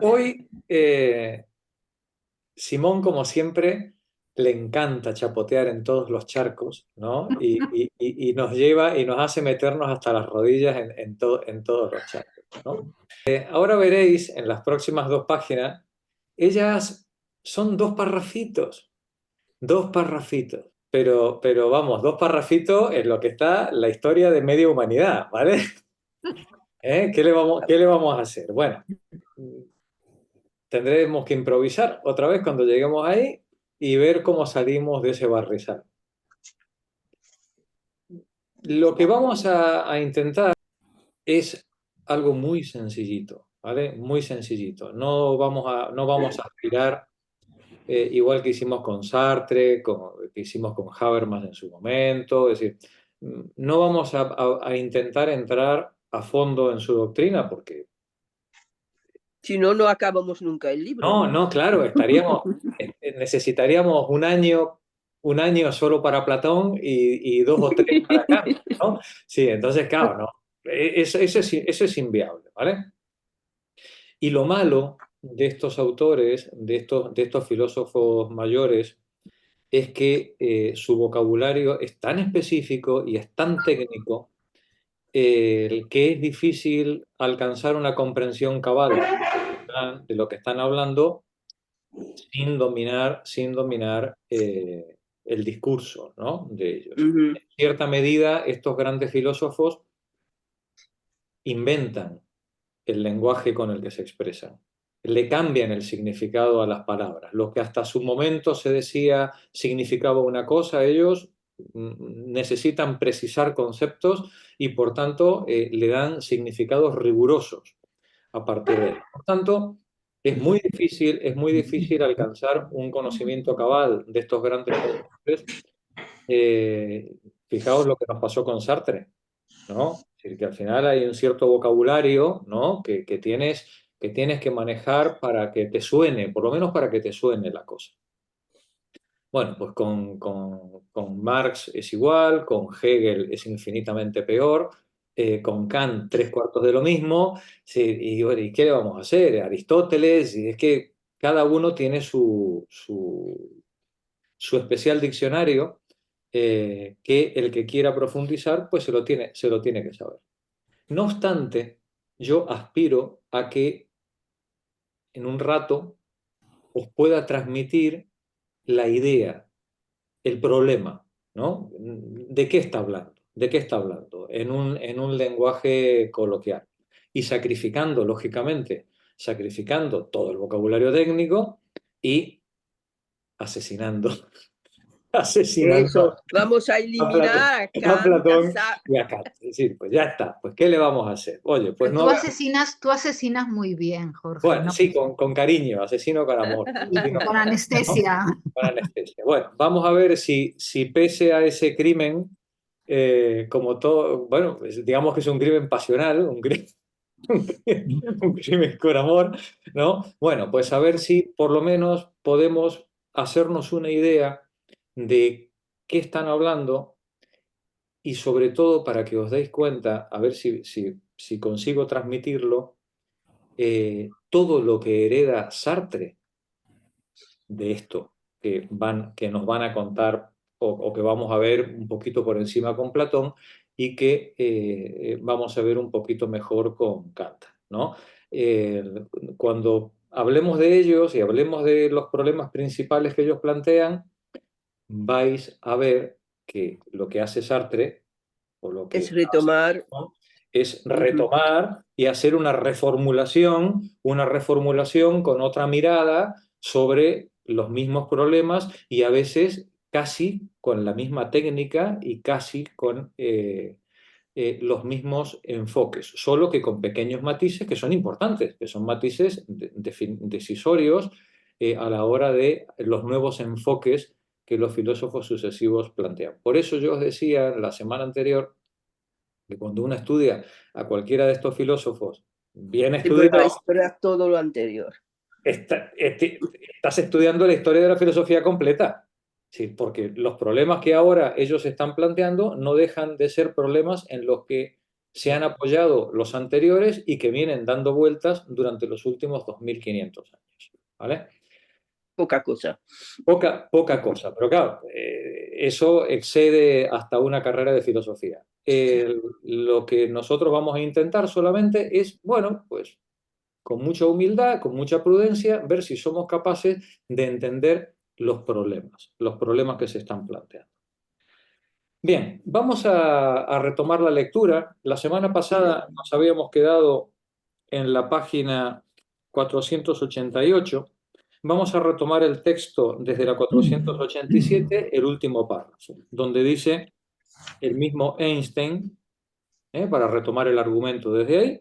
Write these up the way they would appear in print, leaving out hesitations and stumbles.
Hoy, Simón, como siempre, le encanta chapotear en todos los charcos, ¿no? Y nos lleva y nos hace meternos hasta las rodillas en todos los charcos, ¿no? Ahora veréis en las próximas dos páginas, ellas son dos parrafitos, pero vamos, dos parrafitos en lo que está la historia de media humanidad, ¿vale? ¿Qué le vamos a hacer? Bueno, tendremos que improvisar otra vez cuando lleguemos ahí y ver cómo salimos de ese barrizal. Lo que vamos a intentar es algo muy sencillito, ¿vale? Muy sencillito. No vamos a aspirar igual que hicimos con Sartre, que hicimos con Habermas en su momento, es decir, no vamos a intentar entrar a fondo en su doctrina porque Si no, no acabamos nunca el libro. no, claro, necesitaríamos un año solo para Platón y dos o tres para Kant, ¿no? Sí, entonces, claro, no. Eso es inviable, ¿vale? Y lo malo de estos autores, de estos filósofos mayores, es que su vocabulario es tan específico y es tan técnico que es difícil alcanzar una comprensión cabal de lo que están hablando sin dominar el discurso, ¿no? De ellos. Ujú. En cierta medida, estos grandes filósofos inventan el lenguaje con el que se expresan. Le cambian el significado a las palabras. Lo que hasta su momento se decía significaba una cosa, ellos necesitan precisar conceptos y por tanto le dan significados rigurosos a partir de él. Por tanto, es muy difícil alcanzar un conocimiento cabal de estos grandes pensadores. Eh, Fijaos lo que nos pasó con Sartre, ¿no? Es decir, que al final hay un cierto vocabulario, ¿no? Que tienes que manejar para que te suene, por lo menos para que te suene la cosa. Bueno, pues con Marx es igual, con Hegel es infinitamente peor, con Kant tres cuartos de lo mismo, sí, y, bueno, ¿y qué le vamos a hacer? Aristóteles, y es que cada uno tiene su especial diccionario, que el que quiera profundizar, pues se lo tiene que saber. No obstante, yo aspiro a que en un rato os pueda transmitir la idea, el problema, ¿no? ¿De qué está hablando? ¿De qué está hablando? En un lenguaje coloquial. Y sacrificando, lógicamente, sacrificando todo el vocabulario técnico y asesinando, asesinando Eso, vamos a eliminar a A Kant, Platón y a Kant. Es decir, pues ya está, pues ¿qué le vamos a hacer? Oye, pues Pero no, tú asesinas muy bien, Jorge, bueno, ¿no? sí, con cariño, asesino con amor, asesino Con ¿no? anestesia. Con anestesia. Bueno, vamos a ver si pese a ese crimen, como todo, bueno, pues digamos que es un crimen pasional, un crimen con amor, ¿no? Bueno, pues a ver si por lo menos podemos hacernos una idea de qué están hablando y sobre todo para que os deis cuenta, a ver si consigo transmitirlo, todo lo que hereda Sartre de esto que nos van a contar o que vamos a ver un poquito por encima con Platón y que vamos a ver un poquito mejor con Kant, ¿no? Eh, Cuando hablemos de ellos y hablemos de los problemas principales que ellos plantean, vais a ver que lo que hace Sartre o lo es que hace retomar. Platón es Ujú. retomar y hacer una reformulación con otra mirada sobre los mismos problemas y a veces casi con la misma técnica y casi con los mismos enfoques, solo que con pequeños matices que son importantes, que son matices decisorios a la hora de los nuevos enfoques que los filósofos sucesivos plantean. Por eso yo os decía la semana anterior que cuando uno estudia a cualquiera de estos filósofos bien Sí, pero no estudiado, esperar todo lo anterior. estás estudiando la historia de la filosofía completa. Sí, porque los problemas que ahora ellos están planteando no dejan de ser problemas en los que se han apoyado los anteriores y que vienen dando vueltas durante los últimos 2500 años. ¿Vale? Poca cosa. Poca cosa, pero claro, eso excede hasta una carrera de filosofía. Lo que nosotros vamos a intentar solamente es, bueno, pues con mucha humildad, con mucha prudencia, ver si somos capaces de entender los problemas que se están planteando. Bien, vamos a retomar la lectura. La semana pasada nos habíamos quedado en la página 488. Vamos a retomar el texto desde la 487, el último párrafo, donde dice el mismo Einstein, para retomar el argumento desde ahí.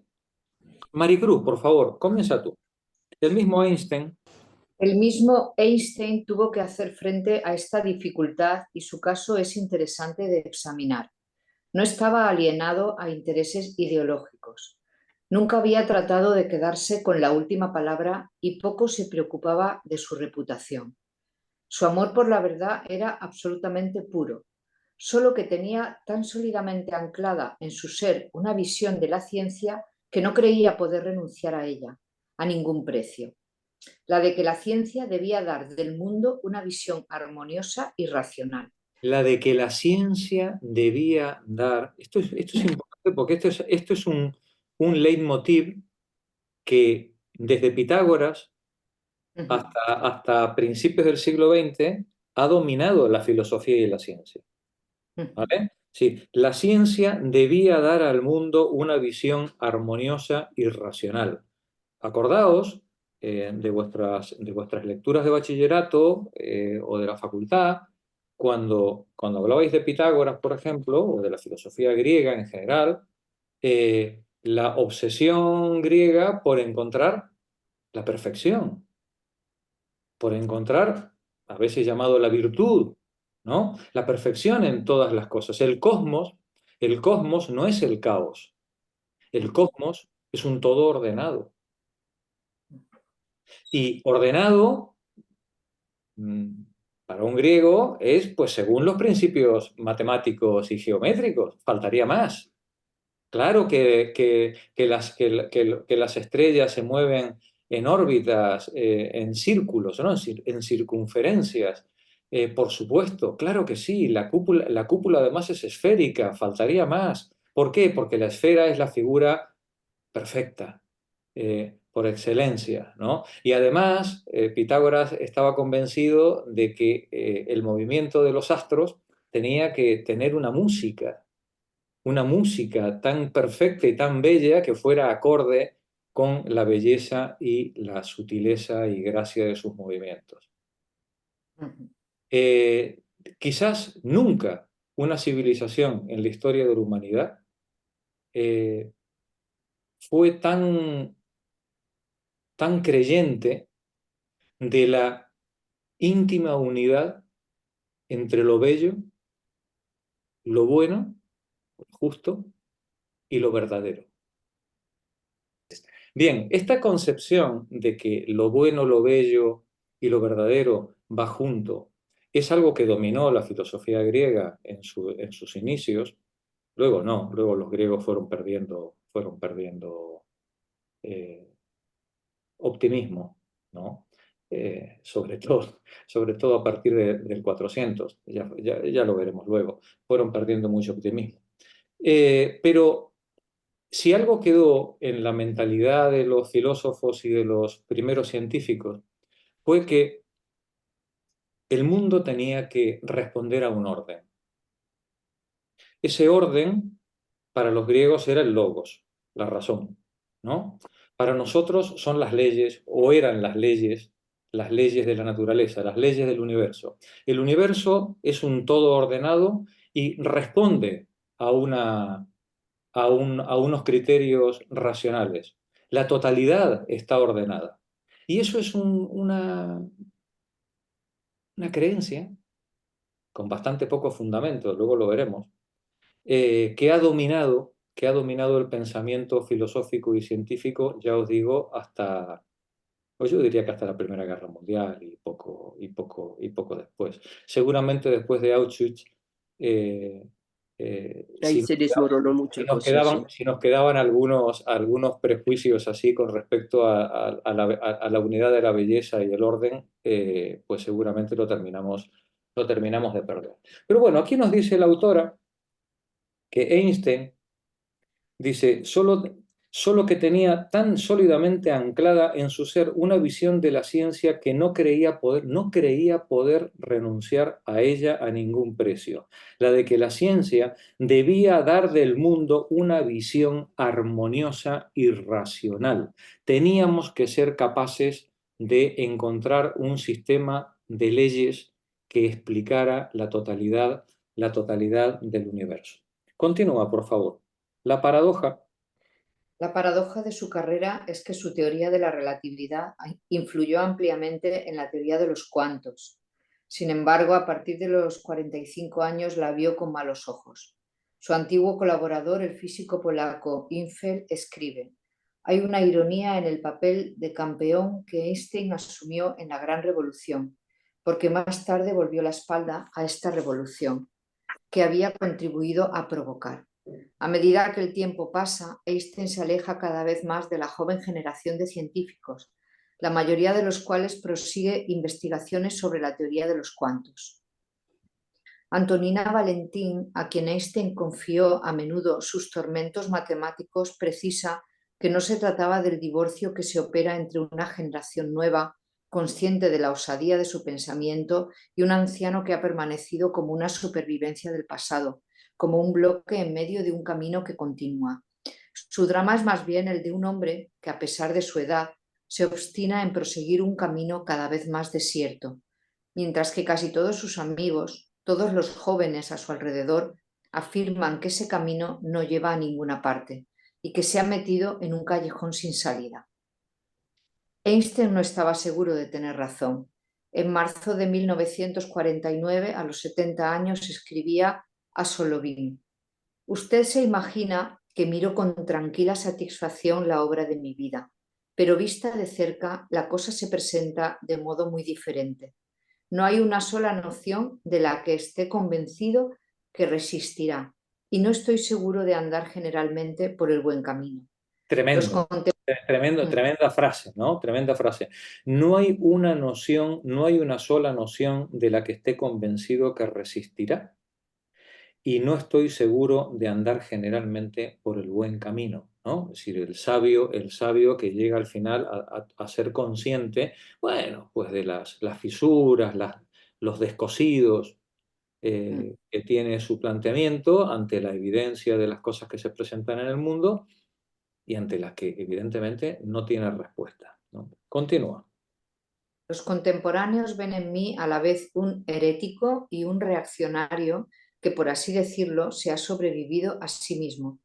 Maricruz, por favor, comienza tú. El mismo Einstein. El mismo Einstein tuvo que hacer frente a esta dificultad y su caso es interesante de examinar. No estaba alienado a intereses ideológicos. Nunca había tratado de quedarse con la última palabra y poco se preocupaba de su reputación. Su amor por la verdad era absolutamente puro, solo que tenía tan sólidamente anclada en su ser una visión de la ciencia que no creía poder renunciar a ella, a ningún precio. La de que la ciencia debía dar del mundo una visión armoniosa y racional. La de que la ciencia debía dar. Esto es importante porque esto es un leitmotiv que desde Pitágoras hasta principios del siglo XX ha dominado la filosofía y la ciencia. ¿Vale? Sí, la ciencia debía dar al mundo una visión armoniosa y racional. Acordaos de vuestras lecturas de bachillerato o de la facultad, cuando hablabais de Pitágoras, por ejemplo, o de la filosofía griega en general, la obsesión griega por encontrar la perfección, por encontrar, a veces llamado la virtud, ¿no? La perfección en todas las cosas. El cosmos no es el caos. El cosmos es un todo ordenado. Y ordenado, para un griego, es pues según los principios matemáticos y geométricos. Faltaría más. Claro que las estrellas se mueven en órbitas, en círculos, ¿no? En circunferencias. Por supuesto, claro que sí. La cúpula además es esférica. Faltaría más. ¿Por qué? Porque la esfera es la figura perfecta, por excelencia, ¿no? Y además, Pitágoras estaba convencido de que el movimiento de los astros tenía que tener una música tan perfecta y tan bella que fuera acorde con la belleza y la sutileza y gracia de sus movimientos. Quizás nunca una civilización en la historia de la humanidad fue tan creyente de la íntima unidad entre lo bello, lo bueno, lo justo y lo verdadero. Bien, esta concepción de que lo bueno, lo bello y lo verdadero va junto es algo que dominó la filosofía griega en sus inicios. Luego no, luego los griegos fueron perdiendo optimismo, ¿no? Sobre todo a partir del 400, ya lo veremos luego, fueron perdiendo mucho optimismo. Pero si algo quedó en la mentalidad de los filósofos y de los primeros científicos, fue que el mundo tenía que responder a un orden. Ese orden, para los griegos, era el logos, la razón, ¿no? Para nosotros son las leyes, o eran las leyes de la naturaleza, las leyes del universo. El universo es un todo ordenado y responde a unos criterios racionales. La totalidad está ordenada. Y eso es una creencia con bastante poco fundamento, luego lo veremos, que ha dominado el pensamiento filosófico y científico, ya os digo, pues yo diría que hasta la Primera Guerra Mundial y poco después. Seguramente después de Auschwitz Ahí se desmoronó muchas cosas. Sí. Si nos quedaban algunos prejuicios así con respecto a la unidad de la belleza y el orden, pues seguramente lo terminamos de perder. Pero bueno, aquí nos dice la autora que Einstein dice, solo que tenía tan sólidamente anclada en su ser una visión de la ciencia que no creía poder renunciar a ella a ningún precio, la de que la ciencia debía dar del mundo una visión armoniosa y racional. Teníamos que ser capaces de encontrar un sistema de leyes que explicara la totalidad del universo. Continúa, por favor. La paradoja. La paradoja de su carrera es que su teoría de la relatividad influyó ampliamente en la teoría de los cuantos. Sin embargo, a partir de los 45 años la vio con malos ojos. Su antiguo colaborador, el físico polaco Infeld, escribe: hay una ironía en el papel de campeón que Einstein asumió en la Gran Revolución, porque más tarde volvió la espalda a esta revolución que había contribuido a provocar. A medida que el tiempo pasa, Einstein se aleja cada vez más de la joven generación de científicos, la mayoría de los cuales prosigue investigaciones sobre la teoría de los cuantos. Antonina Valentín, a quien Einstein confió a menudo sus tormentos matemáticos, precisa que no se trataba del divorcio que se opera entre una generación nueva, consciente de la osadía de su pensamiento, y un anciano que ha permanecido como una supervivencia del pasado, como un bloque en medio de un camino que continúa. Su drama es más bien el de un hombre que, a pesar de su edad, se obstina en proseguir un camino cada vez más desierto, mientras que casi todos sus amigos, todos los jóvenes a su alrededor, afirman que ese camino no lleva a ninguna parte y que se ha metido en un callejón sin salida. Einstein no estaba seguro de tener razón. En marzo de 1949, a los 70 años, escribía a Solovin: usted se imagina que miro con tranquila satisfacción la obra de mi vida, pero vista de cerca la cosa se presenta de modo muy diferente. No hay una sola noción de la que esté convencido que resistirá, y no estoy seguro de andar generalmente por el buen camino. Tremenda frase, ¿no? Tremenda frase. No hay una sola noción de la que esté convencido que resistirá, y no estoy seguro de andar generalmente por el buen camino, ¿no? Es decir, el sabio que llega al final a ser consciente, bueno, pues de las fisuras, los descosidos que tiene su planteamiento ante la evidencia de las cosas que se presentan en el mundo y ante las que evidentemente no tiene respuesta, ¿no? Continúa. Los contemporáneos ven en mí a la vez un herético y un reaccionario que, por así decirlo, se ha sobrevivido a sí mismo.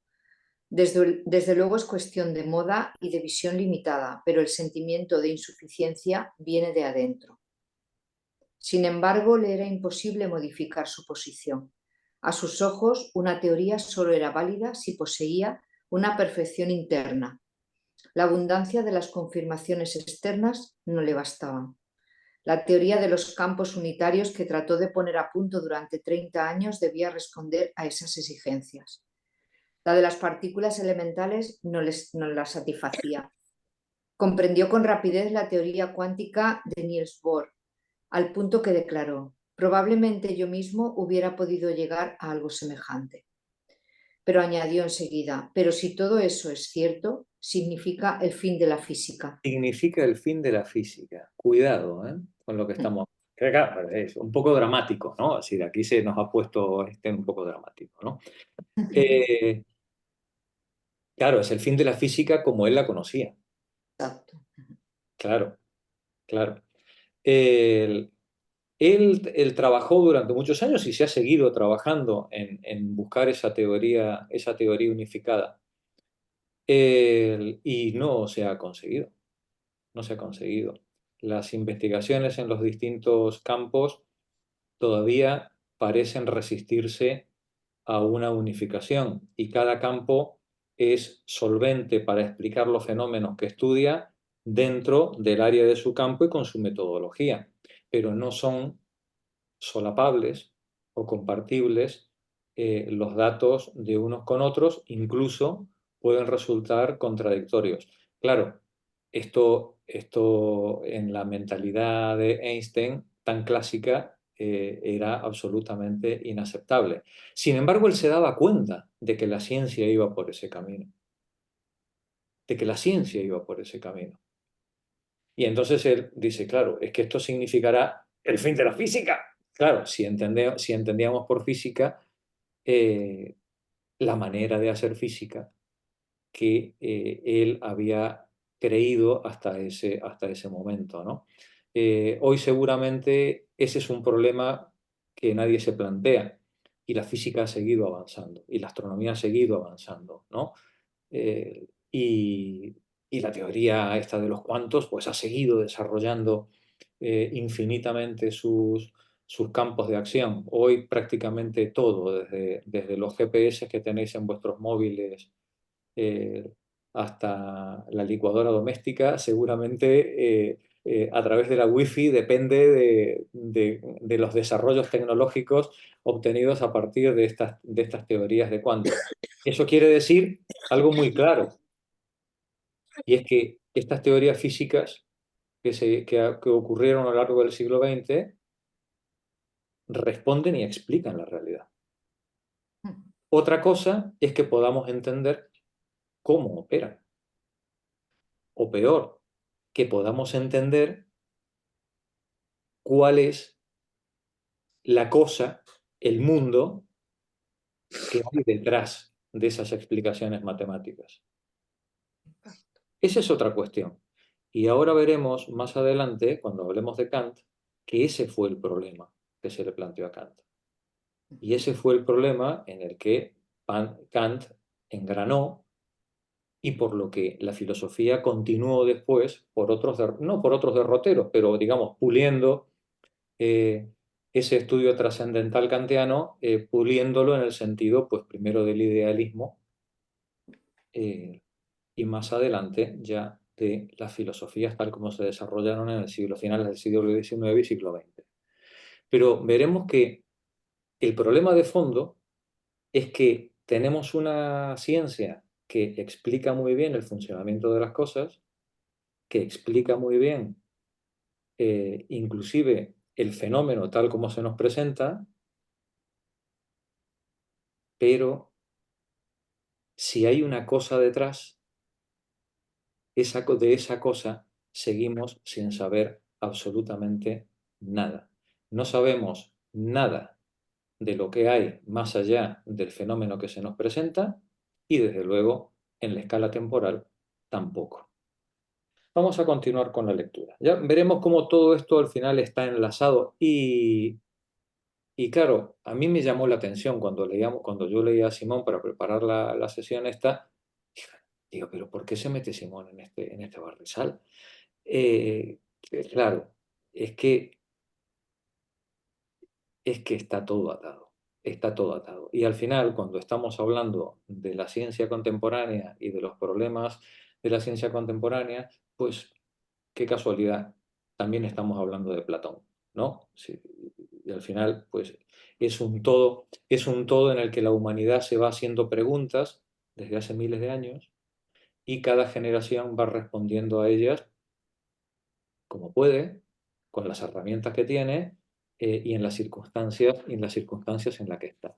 Desde luego es cuestión de moda y de visión limitada, pero el sentimiento de insuficiencia viene de adentro. Sin embargo, le era imposible modificar su posición. A sus ojos, una teoría solo era válida si poseía una perfección interna. La abundancia de las confirmaciones externas no le bastaba. La teoría de los campos unitarios que trató de poner a punto durante 30 años debía responder a esas exigencias. La de las partículas elementales no la satisfacía. Comprendió con rapidez la teoría cuántica de Niels Bohr, al punto que declaró: probablemente yo mismo hubiera podido llegar a algo semejante. Pero añadió enseguida: pero si todo eso es cierto, significa el fin de la física. Significa el fin de la física. Cuidado, con lo que estamos... Claro, es un poco dramático, ¿no? Es decir, aquí se nos ha puesto un poco dramático, ¿no? Claro, es el fin de la física como él la conocía. Exacto. Claro, claro. Él trabajó durante muchos años y se ha seguido trabajando en buscar esa teoría unificada. Y no se ha conseguido. No se ha conseguido. Las investigaciones en los distintos campos todavía parecen resistirse a una unificación, y cada campo es solvente para explicar los fenómenos que estudia dentro del área de su campo y con su metodología, pero no son solapables o compartibles los datos de unos con otros, incluso pueden resultar contradictorios. Claro, esto en la mentalidad de Einstein tan clásica era absolutamente inaceptable. Sin embargo, él se daba cuenta de que la ciencia iba por ese camino. De que la ciencia iba por ese camino. Y entonces él dice, claro, es que esto significará el fin de la física. Claro, si entendíamos por física la manera de hacer física que él había creído hasta ese momento, ¿no? Hoy seguramente ese es un problema que nadie se plantea y la física ha seguido avanzando y la astronomía ha seguido avanzando, ¿no? Eh, y, y la teoría esta de los cuantos pues ha seguido desarrollando infinitamente sus campos de acción. Hoy prácticamente todo, desde los GPS que tenéis en vuestros móviles eh, hasta la licuadora doméstica, seguramente a través de la Wi-Fi depende de los desarrollos tecnológicos obtenidos a partir de estas teorías de cuantos. Eso quiere decir algo muy claro, y es que estas teorías físicas que ocurrieron a lo largo del siglo XX responden y explican la realidad. Otra cosa es que podamos entender cómo operan. O peor, que podamos entender cuál es la cosa, el mundo que hay detrás de esas explicaciones matemáticas. Esa es otra cuestión. Y ahora veremos más adelante, cuando hablemos de Kant, que ese fue el problema que se le planteó a Kant. Y ese fue el problema en el que Kant engranó y por lo que la filosofía continuó después, no por otros derroteros, pero digamos, puliendo ese estudio trascendental kantiano, puliéndolo en el sentido, pues primero del idealismo y más adelante ya de las filosofías tal como se desarrollaron en el siglo finales del siglo XIX y siglo XX. Pero veremos que el problema de fondo es que tenemos una ciencia que explica muy bien el funcionamiento de las cosas, que explica muy bien inclusive el fenómeno tal como se nos presenta, pero si hay una cosa detrás, de esa cosa seguimos sin saber absolutamente nada. No sabemos nada de lo que hay más allá del fenómeno que se nos presenta y desde luego en la escala temporal tampoco. Vamos a continuar con la lectura. Ya veremos cómo todo esto al final está enlazado y claro, a mí me llamó la atención cuando yo leía a Simón para preparar la sesión esta, digo, pero ¿por qué se mete Simón en este barrizal? Eh, claro, es que, es que está todo atado. Y al final, cuando estamos hablando de la ciencia contemporánea y de los problemas de la ciencia contemporánea, pues qué casualidad, también estamos hablando de Platón, ¿no? Sí, y al final, pues es un todo en el que la humanidad se va haciendo preguntas desde hace miles de años y cada generación va respondiendo a ellas como puede, con las herramientas que tiene y en las circunstancias en las que está.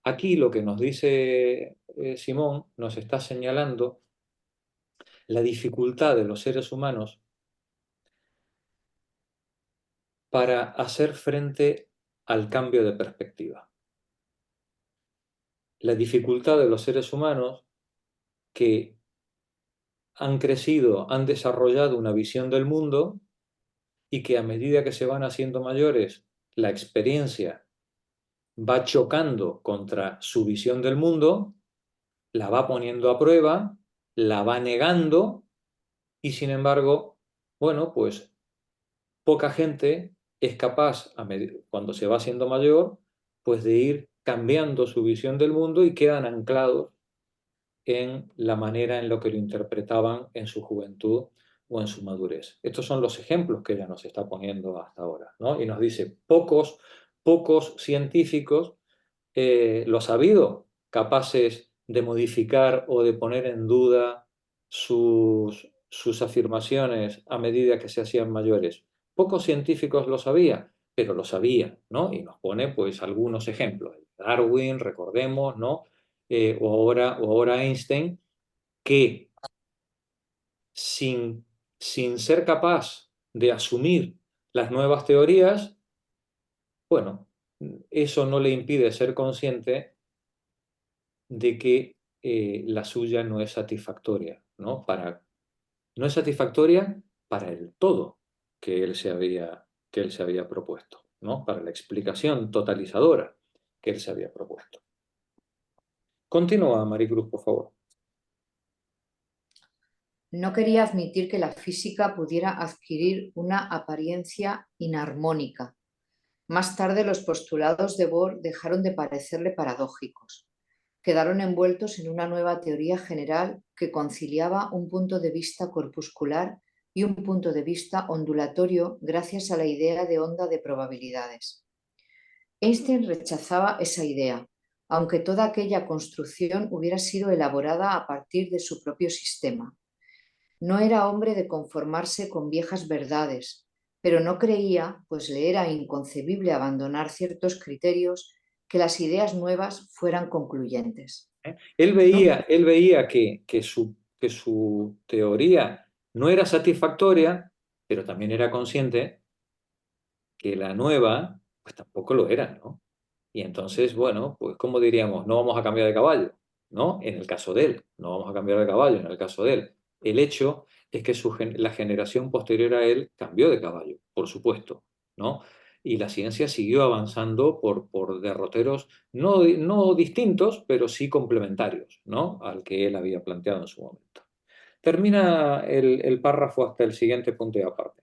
Aquí lo que nos dice Simón nos está señalando la dificultad de los seres humanos para hacer frente al cambio de perspectiva. La dificultad de los seres humanos que han crecido, han desarrollado una visión del mundo y que a medida que se van haciendo mayores, la experiencia va chocando contra su visión del mundo, la va poniendo a prueba, la va negando y sin embargo, bueno, pues poca gente es capaz, cuando se va haciendo mayor, pues de ir cambiando su visión del mundo y quedan anclados en la manera en lo que lo interpretaban en su juventud o en su madurez. Estos son los ejemplos que ella nos está poniendo hasta ahora, ¿no? Y nos dice, pocos científicos los ha habido capaces de modificar o de poner en duda sus afirmaciones a medida que se hacían mayores. Pocos científicos lo sabían, pero lo sabían, ¿no? Y nos pone pues algunos ejemplos. Darwin, recordemos, ¿no? O ahora Einstein, que sin ser capaz de asumir las nuevas teorías, bueno, eso no le impide ser consciente de que la suya no es satisfactoria, ¿no? No es satisfactoria para el todo que él se había propuesto, ¿no? Para la explicación totalizadora que él se había propuesto. Continúa, Maricruz, por favor. No quería admitir que la física pudiera adquirir una apariencia inarmónica. Más tarde los postulados de Bohr dejaron de parecerle paradójicos. Quedaron envueltos en una nueva teoría general que conciliaba un punto de vista corpuscular y un punto de vista ondulatorio gracias a la idea de onda de probabilidades. Einstein rechazaba esa idea, aunque toda aquella construcción hubiera sido elaborada a partir de su propio sistema. No era hombre de conformarse con viejas verdades, pero no creía, pues le era inconcebible abandonar ciertos criterios, que las ideas nuevas fueran concluyentes. Él veía que su teoría no era satisfactoria, pero también era consciente que la nueva, pues tampoco lo era, ¿no? Y entonces, bueno, pues como diríamos, no vamos a cambiar de caballo, ¿no? En el caso de él, no vamos a cambiar de caballo en el caso de él. El hecho es que la generación posterior a él cambió de caballo, por supuesto, ¿no? Y la ciencia siguió avanzando por derroteros no distintos, pero sí complementarios, ¿no? Al que él había planteado en su momento. Termina el párrafo hasta el siguiente punto y aparte.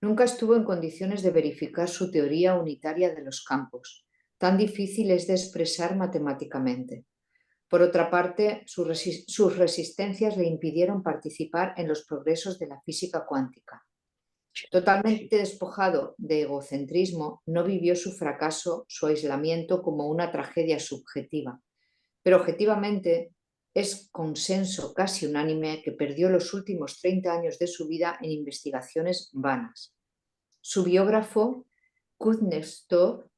Nunca estuvo en condiciones de verificar su teoría unitaria de los campos, tan difícil es de expresar matemáticamente. Por otra parte, sus resistencias le impidieron participar en los progresos de la física cuántica. Totalmente despojado de egocentrismo, no vivió su fracaso, su aislamiento como una tragedia subjetiva, pero objetivamente es consenso casi unánime que perdió los últimos 30 años de su vida en investigaciones vanas. Su biógrafo, Kuznetsov,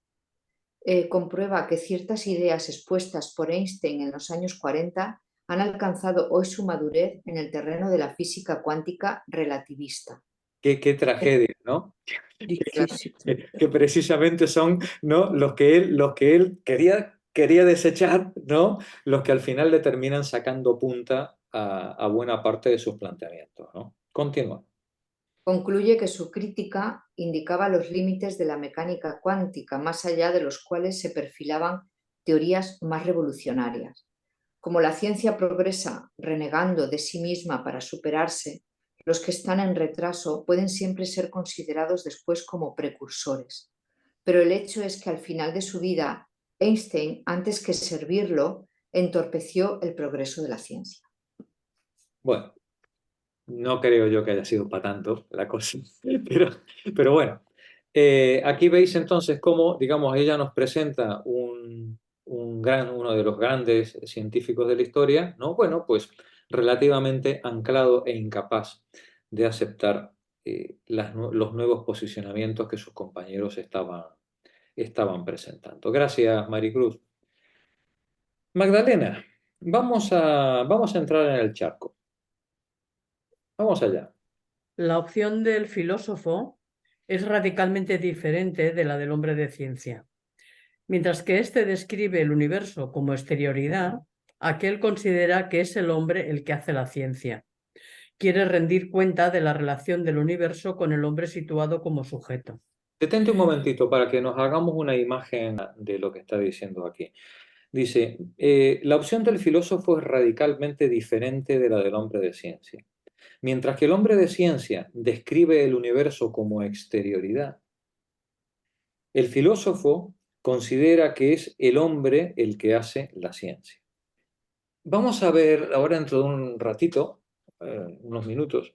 comprueba que ciertas ideas expuestas por Einstein en los años 40 han alcanzado hoy su madurez en el terreno de la física cuántica relativista. Qué tragedia, ¿no? Difícil. Que precisamente son, ¿no? los que él quería desechar, ¿no? Los que al final le terminan sacando punta a buena parte de sus planteamientos, ¿no? Continúa. Concluye que su crítica indicaba los límites de la mecánica cuántica, más allá de los cuales se perfilaban teorías más revolucionarias. Como la ciencia progresa renegando de sí misma para superarse, los que están en retraso pueden siempre ser considerados después como precursores. Pero el hecho es que al final de su vida, Einstein, antes que servirlo, entorpeció el progreso de la ciencia. Bueno, no creo yo que haya sido para tanto la cosa, pero bueno. Aquí veis entonces cómo, digamos, ella nos presenta uno de los grandes científicos de la historia, ¿no? Bueno, pues relativamente anclado e incapaz de aceptar los nuevos posicionamientos que sus compañeros estaban presentando. Gracias, Maricruz. Magdalena, vamos a entrar en el charco. Vamos allá. La opción del filósofo es radicalmente diferente de la del hombre de ciencia. Mientras que éste describe el universo como exterioridad, aquel considera que es el hombre el que hace la ciencia. Quiere rendir cuenta de la relación del universo con el hombre situado como sujeto. Detente un momentito para que nos hagamos una imagen de lo que está diciendo aquí. Dice, la opción del filósofo es radicalmente diferente de la del hombre de ciencia. Mientras que el hombre de ciencia describe el universo como exterioridad, el filósofo considera que es el hombre el que hace la ciencia. Vamos a ver ahora dentro de un ratito, unos minutos,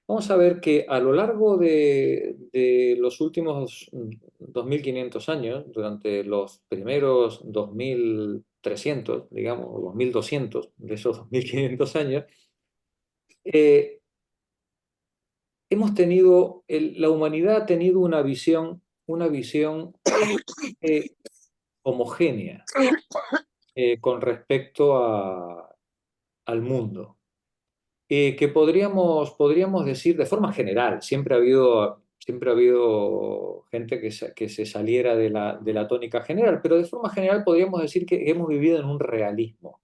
vamos a ver que a lo largo de los últimos 2500 años, durante los primeros 2300, digamos, o 2200 de esos 2500 años, la humanidad ha tenido una visión homogénea con respecto al mundo. Que podríamos decir de forma general, siempre ha habido gente que se saliera de la tónica general, pero de forma general podríamos decir que hemos vivido en un realismo,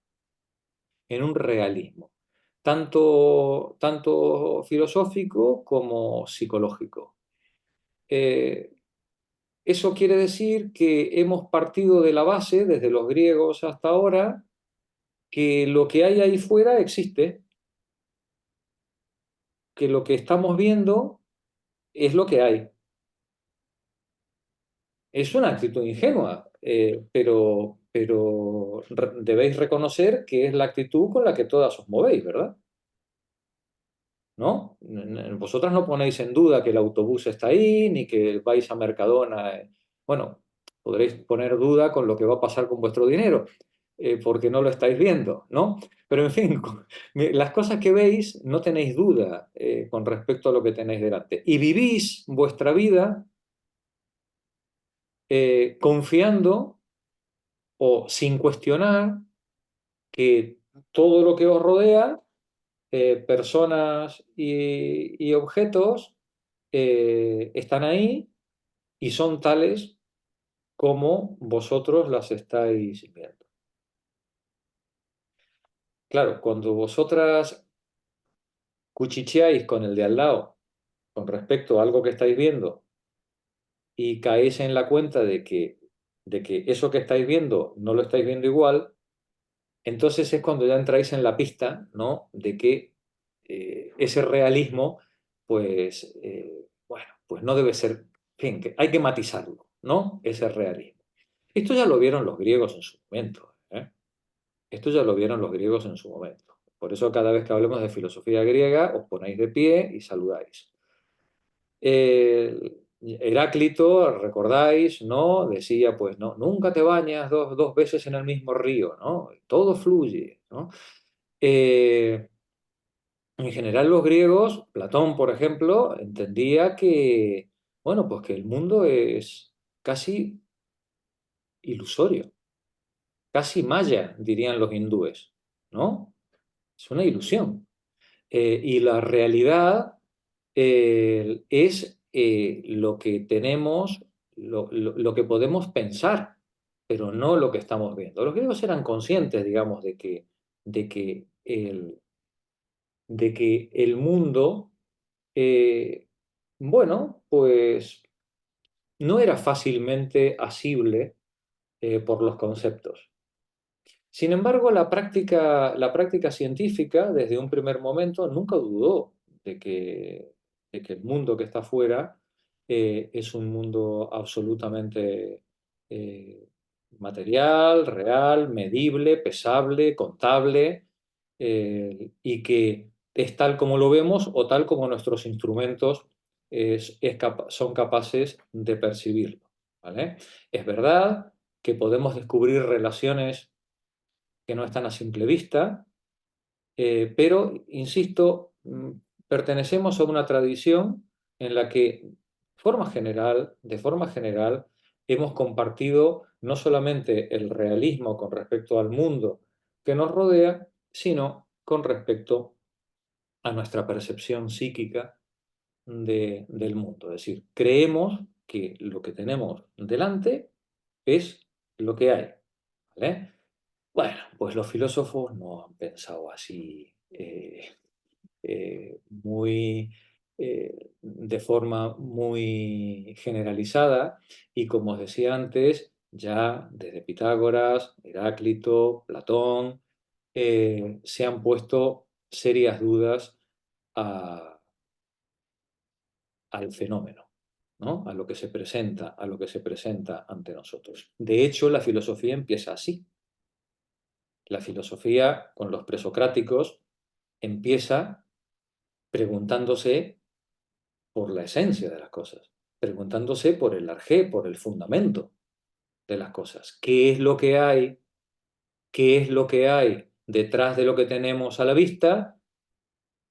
tanto filosófico como psicológico. Eso quiere decir que hemos partido de la base, desde los griegos hasta ahora, que lo que hay ahí fuera existe, que lo que estamos viendo es lo que hay. Es una actitud ingenua, pero debéis reconocer que es la actitud con la que todas os movéis, ¿verdad? ¿No? Vosotras no ponéis en duda que el autobús está ahí, ni que vais a Mercadona. Bueno, podréis poner duda con lo que va a pasar con vuestro dinero, porque no lo estáis viendo, ¿no? Pero en fin, las cosas que veis no tenéis duda con respecto a lo que tenéis delante. Y vivís vuestra vida confiando o sin cuestionar que todo lo que os rodea, personas y objetos, están ahí y son tales como vosotros las estáis viendo. Claro, cuando vosotras cuchicheáis con el de al lado con respecto a algo que estáis viendo y caéis en la cuenta de que eso que estáis viendo no lo estáis viendo igual, entonces es cuando ya entráis en la pista, ¿no? De que ese realismo, pues, bueno, pues no debe ser, en fin, que hay que matizarlo, ¿no? Ese realismo. Esto ya lo vieron los griegos en su momento, ¿eh? Esto ya lo vieron los griegos en su momento. Por eso cada vez que hablemos de filosofía griega, os ponéis de pie y saludáis. Heráclito, recordáis, ¿no? Decía, pues, no, nunca te bañas dos veces en el mismo río, ¿no? Todo fluye, ¿no? En general los griegos, Platón, por ejemplo, entendía que, bueno, pues que el mundo es casi ilusorio, casi maya, dirían los hindúes, ¿no? Es una ilusión. Y la realidad es lo que tenemos, lo que podemos pensar, pero no lo que estamos viendo. Los griegos eran conscientes, digamos, de que el mundo, bueno, pues no era fácilmente asible por los conceptos. Sin embargo, la práctica científica, desde un primer momento, nunca dudó de que el mundo que está afuera es un mundo absolutamente material, real, medible, pesable, contable, y que es tal como lo vemos o tal como nuestros instrumentos son capaces de percibirlo, ¿vale? Es verdad que podemos descubrir relaciones que no están a simple vista, pero, insisto, pertenecemos a una tradición en la que, de forma general, hemos compartido no solamente el realismo con respecto al mundo que nos rodea, sino con respecto a nuestra percepción psíquica del mundo. Es decir, creemos que lo que tenemos delante es lo que hay, ¿vale? Bueno, pues los filósofos no han pensado así muy de forma muy generalizada, y como os decía antes, ya desde Pitágoras, Heráclito, Platón, se han puesto serias dudas al fenómeno, ¿no? A lo que se presenta, ante nosotros. De hecho, la filosofía empieza así. La filosofía, con los presocráticos, empieza preguntándose por la esencia de las cosas, preguntándose por el arjé, por el fundamento de las cosas. ¿Qué es lo que hay? ¿Qué es lo que hay detrás de lo que tenemos a la vista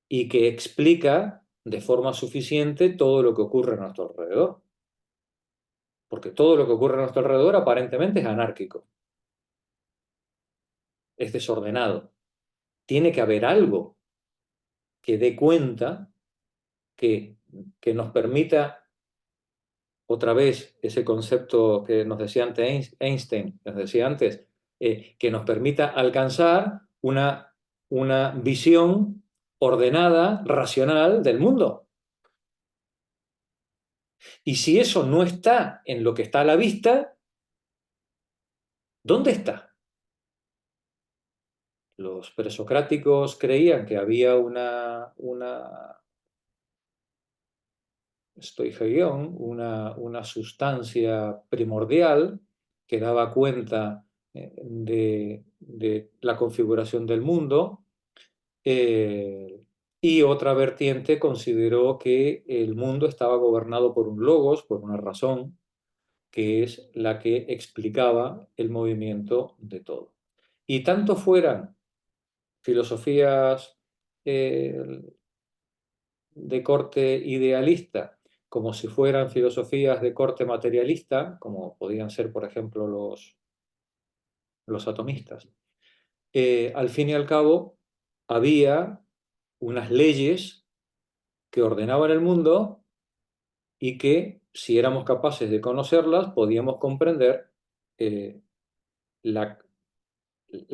y que explica de forma suficiente todo lo que ocurre a nuestro alrededor? Porque todo lo que ocurre a nuestro alrededor aparentemente es anárquico, es desordenado. Tiene que haber algo que dé cuenta, que nos permita, otra vez, ese concepto que nos decía antes Einstein, nos decía antes, que nos permita alcanzar una visión ordenada, racional del mundo. Y si eso no está en lo que está a la vista, ¿dónde está? Los presocráticos creían que había una stoicheion, una sustancia primordial que daba cuenta de la configuración del mundo, y otra vertiente consideró que el mundo estaba gobernado por un logos, por una razón, que es la que explicaba el movimiento de todo. Y tanto fueran filosofías de corte idealista, como si fueran filosofías de corte materialista, como podían ser, por ejemplo, los atomistas. Al fin y al cabo, había unas leyes que ordenaban el mundo y que, si éramos capaces de conocerlas, podíamos comprender la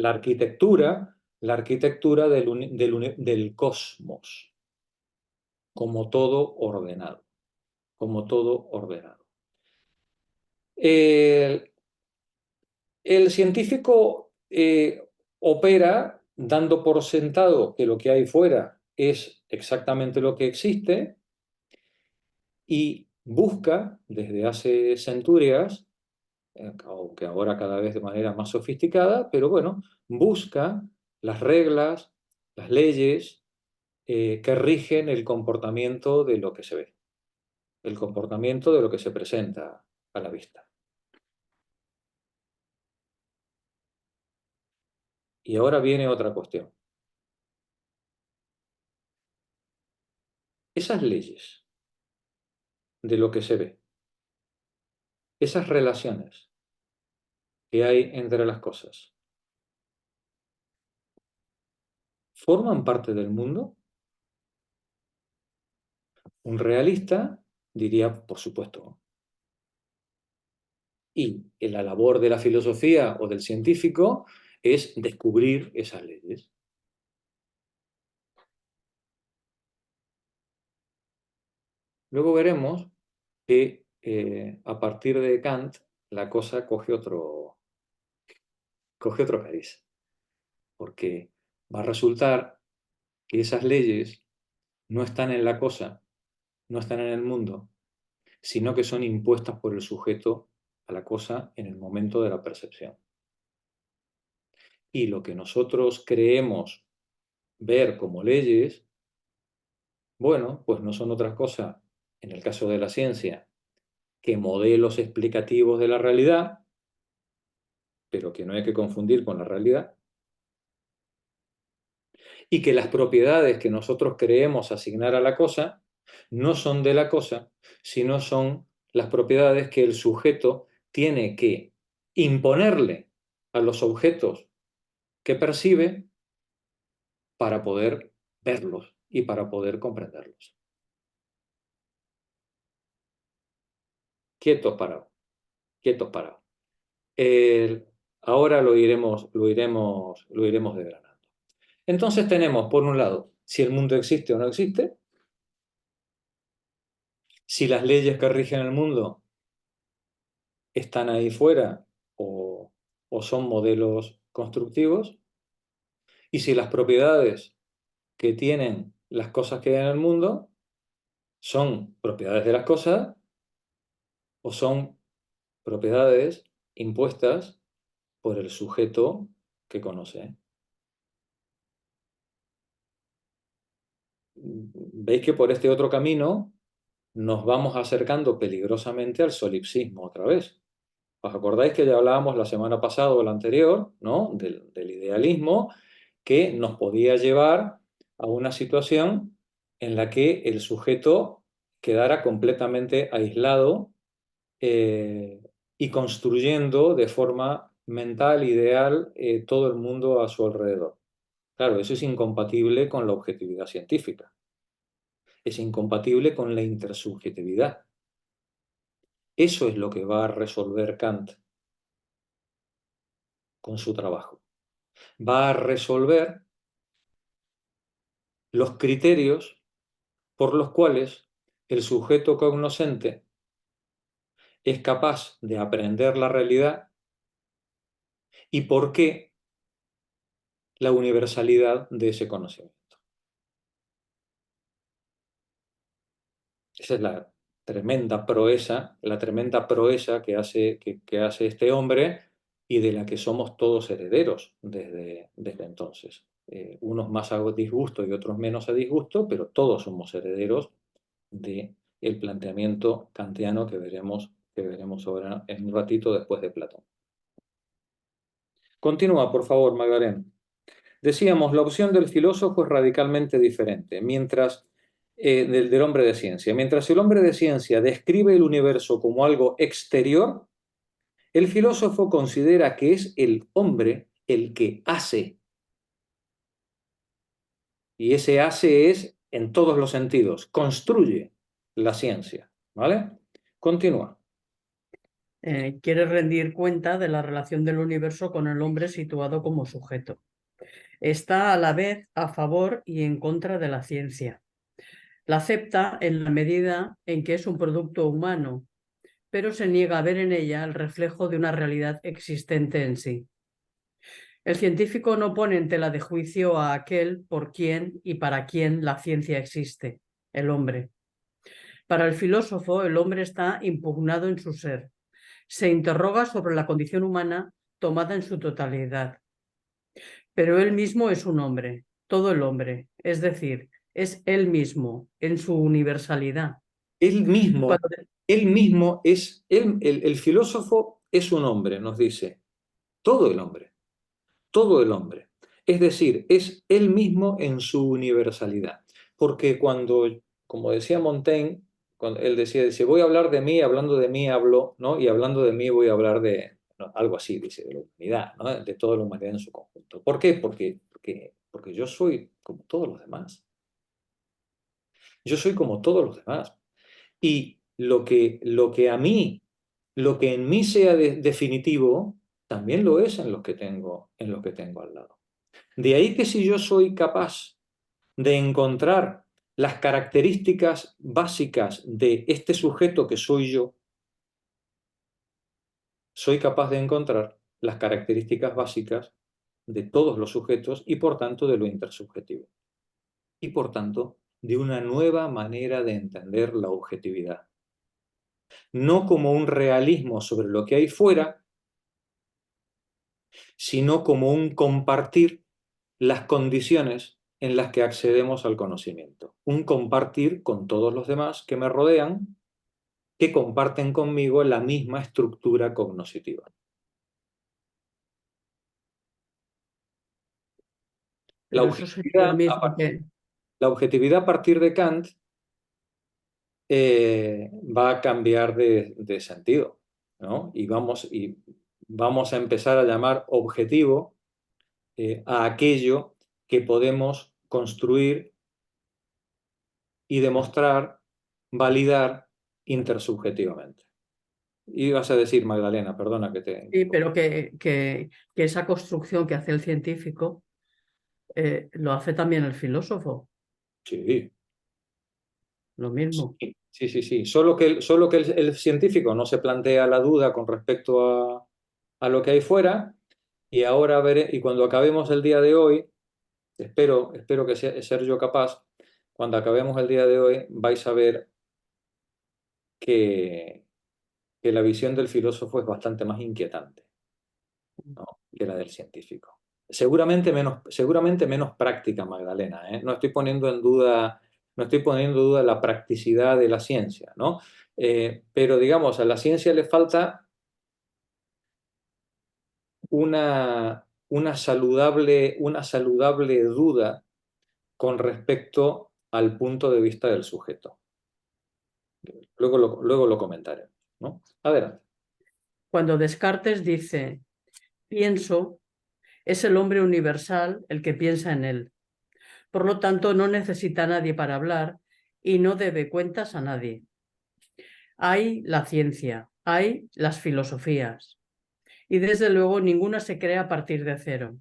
arquitectura del cosmos, como todo ordenado, como todo ordenado. El científico opera dando por sentado que lo que hay fuera es exactamente lo que existe y busca desde hace centurias, aunque ahora cada vez de manera más sofisticada, pero bueno, busca las reglas, las leyes que rigen el comportamiento de lo que se ve, el comportamiento de lo que se presenta a la vista. Y ahora viene otra cuestión. Esas leyes de lo que se ve, esas relaciones que hay entre las cosas, ¿forman parte del mundo? Un realista diría, por supuesto. Y la labor de la filosofía o del científico es descubrir esas leyes. Luego veremos que a partir de Kant la cosa coge otro cariz, porque va a resultar que esas leyes no están en la cosa, no están en el mundo, sino que son impuestas por el sujeto a la cosa en el momento de la percepción. Y lo que nosotros creemos ver como leyes, bueno, pues no son otra cosa, en el caso de la ciencia, que modelos explicativos de la realidad, pero que no hay que confundir con la realidad, y que las propiedades que nosotros creemos asignar a la cosa no son de la cosa, sino son las propiedades que el sujeto tiene que imponerle a los objetos que percibe para poder verlos y para poder comprenderlos. Quietos, parados. Quietos, parados. Ahora lo iremos desgranando. Entonces tenemos, por un lado, si el mundo existe o no existe, si las leyes que rigen el mundo están ahí fuera o son modelos constructivos, y si las propiedades que tienen las cosas que hay en el mundo son propiedades de las cosas o son propiedades impuestas por el sujeto que conoce. veis que por este otro camino nos vamos acercando peligrosamente al solipsismo otra vez. ¿Os acordáis que ya hablábamos la semana pasada o la anterior, ¿no? del idealismo, que nos podía llevar a una situación en la que el sujeto quedara completamente aislado y construyendo de forma mental, ideal, todo el mundo a su alrededor? Claro, eso es incompatible con la objetividad científica. Es incompatible con la intersubjetividad. Eso es lo que va a resolver Kant con su trabajo. Va a resolver los criterios por los cuales el sujeto cognoscente es capaz de aprender la realidad y por qué la universalidad de ese conocimiento. Esa es la tremenda proeza que hace este hombre y de la que somos todos herederos desde entonces. Unos más a disgusto y otros menos a disgusto, pero todos somos herederos del planteamiento kantiano que veremos ahora en un ratito después de Platón. Continúa, por favor, Magdalena. Decíamos, la opción del filósofo es radicalmente diferente, mientras del hombre de ciencia. Mientras el hombre de ciencia describe el universo como algo exterior, el filósofo considera que es el hombre el que hace. Y ese hace es en todos los sentidos, construye la ciencia. ¿Vale? Continúa. Quiere rendir cuenta de la relación del universo con el hombre situado como sujeto. Está a la vez a favor y en contra de la ciencia. La acepta en la medida en que es un producto humano, pero se niega a ver en ella el reflejo de una realidad existente en sí. El científico no pone en tela de juicio a aquel por quien y para quien la ciencia existe, el hombre. Para el filósofo, el hombre está impugnado en su ser. Se interroga sobre la condición humana tomada en su totalidad. Pero él mismo es un hombre, todo el hombre, es decir, es él mismo en su universalidad. Él mismo, Cuando... el filósofo es un hombre, nos dice, todo el hombre. Todo el hombre. Es decir, es él mismo en su universalidad. Porque cuando, como decía Montaigne, cuando él decía, voy a hablar de mí, hablando de mí hablo, ¿no? Y hablando de mí voy a hablar de, no, algo así, dice, de la humanidad, ¿no? De toda la humanidad en su conjunto. ¿Por qué? Porque yo soy como todos los demás. Yo soy como todos los demás. Y lo que en mí sea definitivo, también lo es en los que tengo al lado. De ahí que si yo soy capaz de encontrar las características básicas de este sujeto que soy yo, soy capaz de encontrar las características básicas de todos los sujetos y por tanto de lo intersubjetivo. Y por tanto de una nueva manera de entender la objetividad. No como un realismo sobre lo que hay fuera, sino como un compartir las condiciones en las que accedemos al conocimiento. Un compartir con todos los demás que me rodean, que comparten conmigo la misma estructura cognoscitiva. La Pero eso sería lo mismo que... La objetividad a partir de Kant va a cambiar de sentido, ¿no? Y vamos a empezar a llamar objetivo a aquello que podemos construir y demostrar, validar intersubjetivamente. Y vas a decir, Magdalena, perdona que te... Sí, pero que esa construcción que hace el científico lo hace también el filósofo. Sí. Lo mismo. Sí. Solo que el científico no se plantea la duda con respecto a lo que hay fuera, y ahora veré, y cuando acabemos el día de hoy, espero que ser yo capaz, cuando acabemos el día de hoy, vais a ver que la visión del filósofo es bastante más inquietante, ¿no?, que la del científico. Seguramente menos práctica, Magdalena, ¿eh? No estoy poniendo en duda no estoy poniendo en duda la practicidad de la ciencia, ¿no? Pero digamos, a la ciencia le falta una saludable duda con respecto al punto de vista del sujeto. Luego lo comentaré, ¿no? Adelante. Cuando Descartes dice, pienso, es el hombre universal el que piensa en él. Por lo tanto, no necesita a nadie para hablar y no debe cuentas a nadie. Hay la ciencia, hay las filosofías, y desde luego ninguna se crea a partir de cero.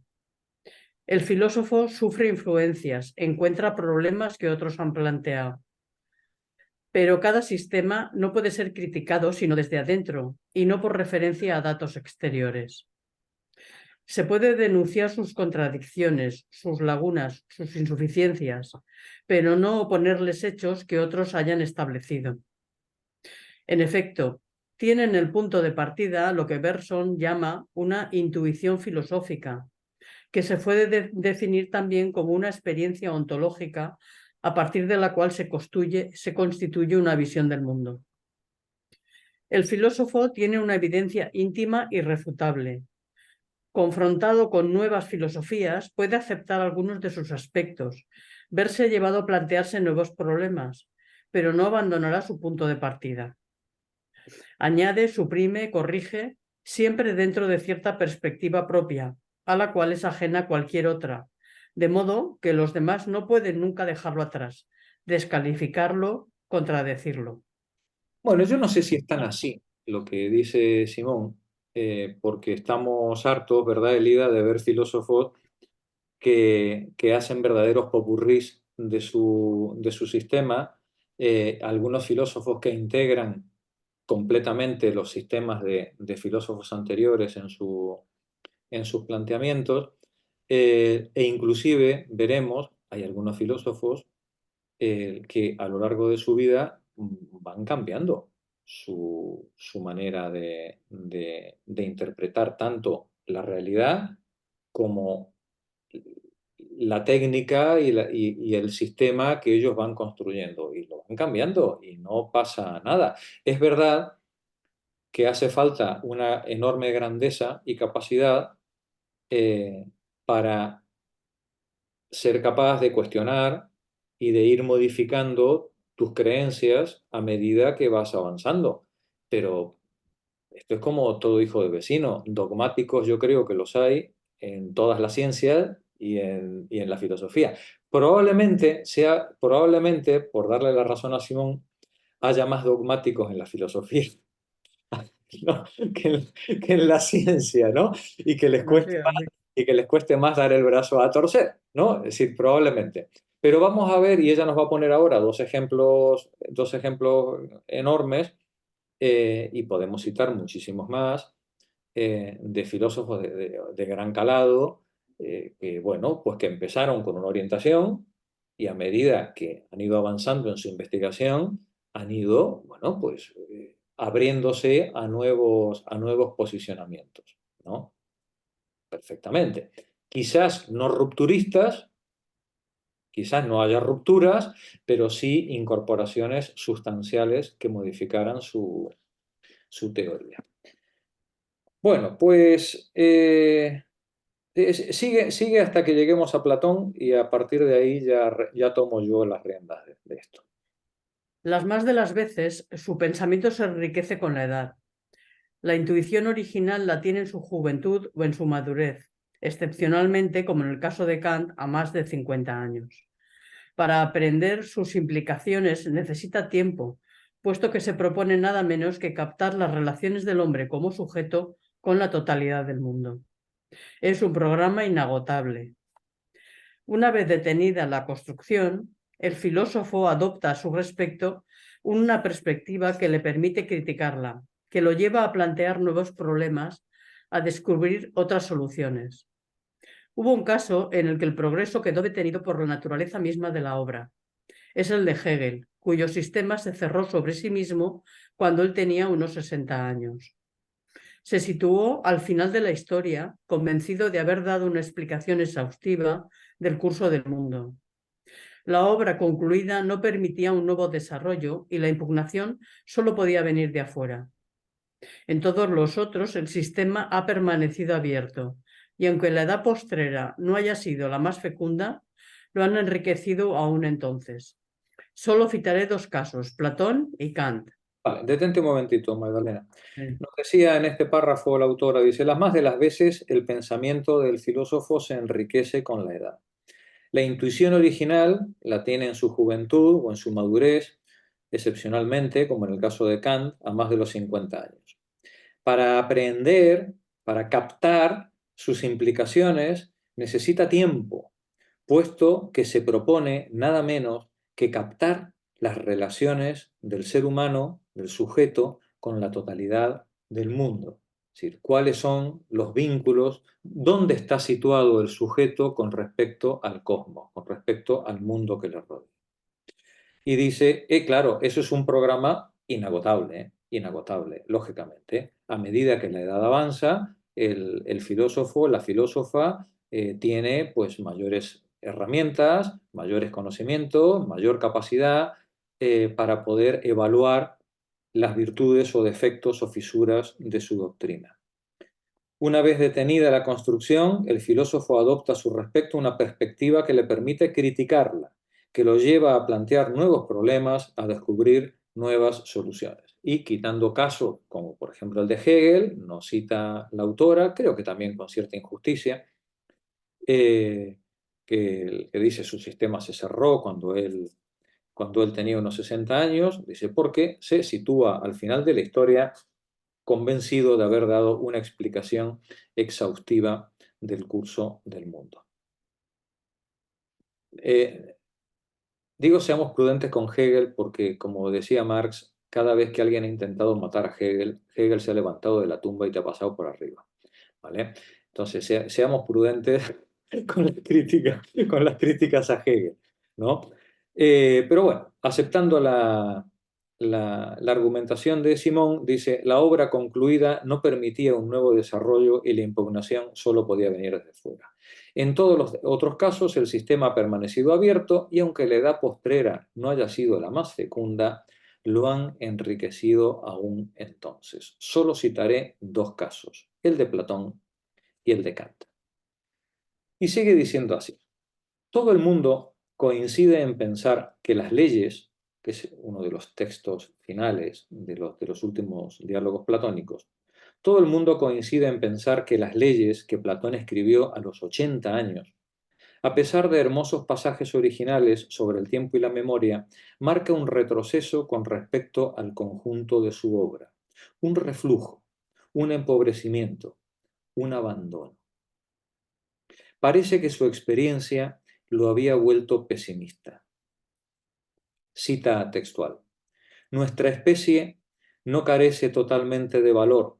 El filósofo sufre influencias, encuentra problemas que otros han planteado. Pero cada sistema no puede ser criticado sino desde adentro y no por referencia a datos exteriores. Se puede denunciar sus contradicciones, sus lagunas, sus insuficiencias, pero no oponerles hechos que otros hayan establecido. En efecto, tienen el punto de partida lo que Bergson llama una intuición filosófica, que se puede definir también como una experiencia ontológica a partir de la cual se constituye una visión del mundo. El filósofo tiene una evidencia íntima irrefutable. Confrontado con nuevas filosofías, puede aceptar algunos de sus aspectos, verse llevado a plantearse nuevos problemas, pero no abandonará su punto de partida. Añade, suprime, corrige, siempre dentro de cierta perspectiva propia, a la cual es ajena cualquier otra, de modo que los demás no pueden nunca dejarlo atrás, descalificarlo, contradecirlo. Bueno, yo no sé si es tan así lo que dice Simón, porque estamos hartos, ¿verdad, Elida?, de ver filósofos que hacen verdaderos popurrís de su sistema, algunos filósofos que integran completamente los sistemas de filósofos anteriores en sus planteamientos, e inclusive veremos, hay algunos filósofos que a lo largo de su vida van cambiando su manera de interpretar tanto la realidad como la técnica y el sistema que ellos van construyendo. Y lo van cambiando y no pasa nada. Es verdad que hace falta una enorme grandeza y capacidad para ser capaz de cuestionar y de ir modificando tus creencias a medida que vas avanzando. Pero esto es como todo hijo de vecino. Dogmáticos yo creo que los hay en todas las ciencias y en la filosofía. Probablemente, por darle la razón a Simón, haya más dogmáticos en la filosofía, ¿no?, que en la ciencia, ¿no? Y que les cueste más dar el brazo a torcer, ¿no? Es decir, probablemente. Pero vamos a ver, y ella nos va a poner ahora dos ejemplos enormes, y podemos citar muchísimos más, de filósofos de gran calado, que, bueno, pues que empezaron con una orientación y a medida que han ido avanzando en su investigación, han ido, bueno, pues abriéndose a nuevos posicionamientos, ¿no? Perfectamente. Quizás no rupturistas, quizás no haya rupturas, pero sí incorporaciones sustanciales que modificaran su teoría. Bueno, pues sigue hasta que lleguemos a Platón y a partir de ahí ya tomo yo las riendas de esto. Las más de las veces, su pensamiento se enriquece con la edad. La intuición original la tiene en su juventud o en su madurez, excepcionalmente, como en el caso de Kant, a más de 50 años. Para aprender sus implicaciones necesita tiempo, puesto que se propone nada menos que captar las relaciones del hombre como sujeto con la totalidad del mundo. Es un programa inagotable. Una vez detenida la construcción, el filósofo adopta a su respecto una perspectiva que le permite criticarla, que lo lleva a plantear nuevos problemas, a descubrir otras soluciones. Hubo un caso en el que el progreso quedó detenido por la naturaleza misma de la obra. Es el de Hegel, cuyo sistema se cerró sobre sí mismo cuando él tenía unos 60 años. Se situó al final de la historia, convencido de haber dado una explicación exhaustiva del curso del mundo. La obra concluida no permitía un nuevo desarrollo y la impugnación solo podía venir de afuera. En todos los otros, el sistema ha permanecido abierto y aunque la edad postrera no haya sido la más fecunda, lo han enriquecido aún entonces. Solo citaré dos casos, Platón y Kant. Vale, detente un momentito, Magdalena. Sí. Nos decía en este párrafo la autora, dice, las más de las veces el pensamiento del filósofo se enriquece con la edad. La intuición original la tiene en su juventud o en su madurez, excepcionalmente, como en el caso de Kant, a más de los 50 años. Para aprender, para captar sus implicaciones, necesita tiempo, puesto que se propone nada menos que captar las relaciones del ser humano, del sujeto, con la totalidad del mundo. Es decir, cuáles son los vínculos, dónde está situado el sujeto con respecto al cosmos, con respecto al mundo que le rodea. Y dice, claro, eso es un programa inagotable, inagotable, lógicamente. A medida que la edad avanza, el filósofo, la filósofa, tiene pues mayores herramientas, mayores conocimientos, mayor capacidad para poder evaluar las virtudes o defectos o fisuras de su doctrina. Una vez detenida la construcción, el filósofo adopta a su respecto una perspectiva que le permite criticarla, que lo lleva a plantear nuevos problemas, a descubrir nuevas soluciones. Y quitando casos, como por ejemplo el de Hegel, nos cita la autora, creo que también con cierta injusticia, que dice su sistema se cerró cuando él tenía unos 60 años, dice, porque se sitúa al final de la historia convencido de haber dado una explicación exhaustiva del curso del mundo. Digo, seamos prudentes con Hegel porque, como decía Marx, cada vez que alguien ha intentado matar a Hegel, Hegel se ha levantado de la tumba y te ha pasado por arriba. ¿Vale? Entonces, seamos prudentes con las críticas a Hegel, ¿no? Pero bueno, aceptando la argumentación de Simón, dice, la obra concluida no permitía un nuevo desarrollo y la impugnación solo podía venir desde fuera. En todos los otros casos, el sistema ha permanecido abierto y aunque la edad postrera no haya sido la más fecunda, lo han enriquecido aún entonces. Solo citaré dos casos, el de Platón y el de Kant. Y sigue diciendo así, todo el mundo coincide en pensar que las leyes, que es uno de los textos finales de los últimos diálogos platónicos, todo el mundo coincide en pensar que las leyes que Platón escribió a los 80 años, a pesar de hermosos pasajes originales sobre el tiempo y la memoria, marca un retroceso con respecto al conjunto de su obra, un reflujo, un empobrecimiento, un abandono. Parece que su experiencia lo había vuelto pesimista. Cita textual. Nuestra especie no carece totalmente de valor,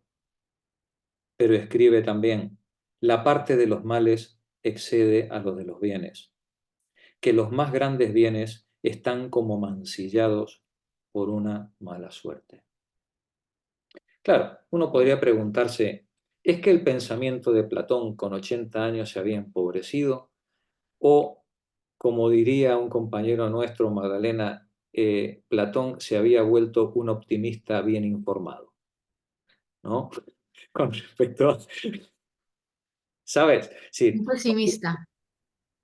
pero escribe también, la parte de los males excede a los de los bienes, que los más grandes bienes están como mancillados por una mala suerte. Claro, uno podría preguntarse, ¿es que el pensamiento de Platón con 80 años se había empobrecido? O, como diría un compañero nuestro, Magdalena, Platón se había vuelto un optimista bien informado, ¿no? Con respecto a... ¿Sabes? Sí. Un pesimista.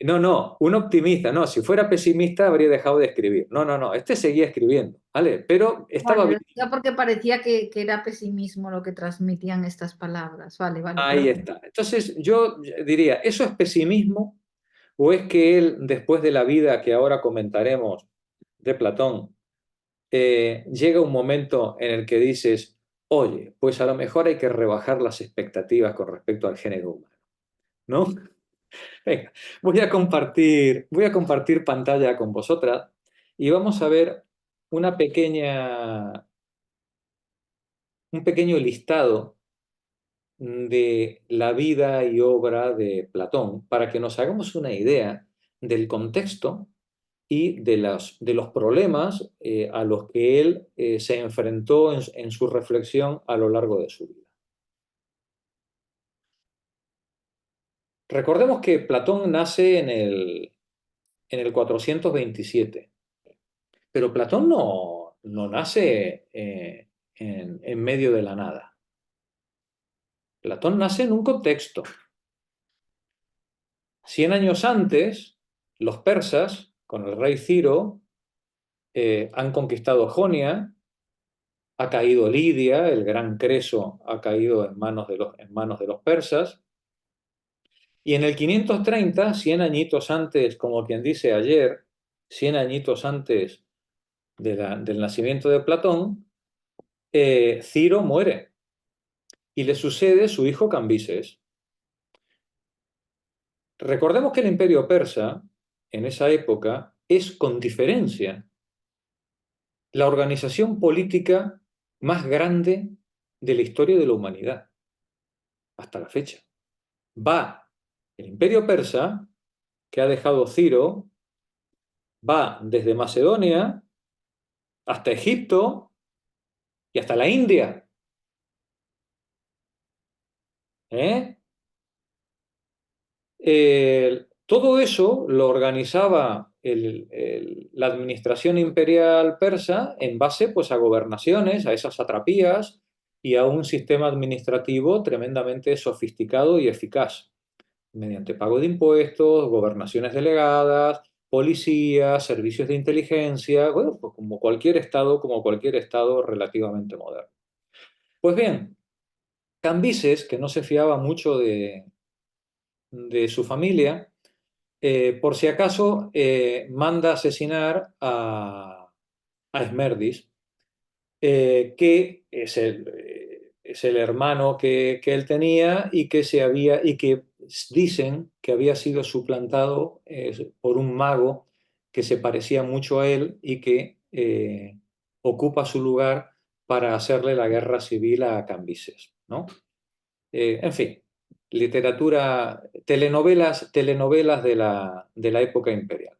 No, un optimista, no, si fuera pesimista habría dejado de escribir. No, este seguía escribiendo, ¿vale? Pero estaba Vale, bien. ya porque parecía que era pesimismo lo que transmitían estas palabras. Vale, Ahí perdón. está. Entonces yo diría, ¿eso es pesimismo? ¿O es que él, después de la vida que ahora comentaremos de Platón, llega un momento en el que dices, oye, pues a lo mejor hay que rebajar las expectativas con respecto al género humano, ¿no? Venga, voy a compartir pantalla con vosotras y vamos a ver una un pequeño listado de la vida y obra de Platón para que nos hagamos una idea del contexto y de los problemas a los que él se enfrentó en su reflexión a lo largo de su vida. Recordemos que Platón nace en el 427. Pero Platón no nace en medio de la nada. Platón nace en un contexto. 100 años antes, los persas, con el rey Ciro, han conquistado Jonia, ha caído Lidia, el gran Creso ha caído en manos de los persas, y en el 530, 100 añitos antes, como quien dice ayer, 100 añitos antes del nacimiento de Platón, Ciro muere y le sucede su hijo Cambises. Recordemos que el imperio persa, en esa época, es con diferencia la organización política más grande de la historia de la humanidad, hasta la fecha. Va el imperio persa, que ha dejado Ciro, va desde Macedonia hasta Egipto y hasta la India. Todo eso lo organizaba la administración imperial persa en base pues, a gobernaciones, a esas satrapías y a un sistema administrativo tremendamente sofisticado y eficaz, mediante pago de impuestos, gobernaciones delegadas, policías, servicios de inteligencia, bueno, pues como cualquier estado relativamente moderno. Pues bien, Cambises, que no se fiaba mucho de su familia, por si acaso manda asesinar a Esmerdis, que es el hermano que él tenía y que dicen que había sido suplantado por un mago que se parecía mucho a él y que ocupa su lugar para hacerle la guerra civil a Cambises, ¿no? En fin, literatura, telenovelas de la época imperial.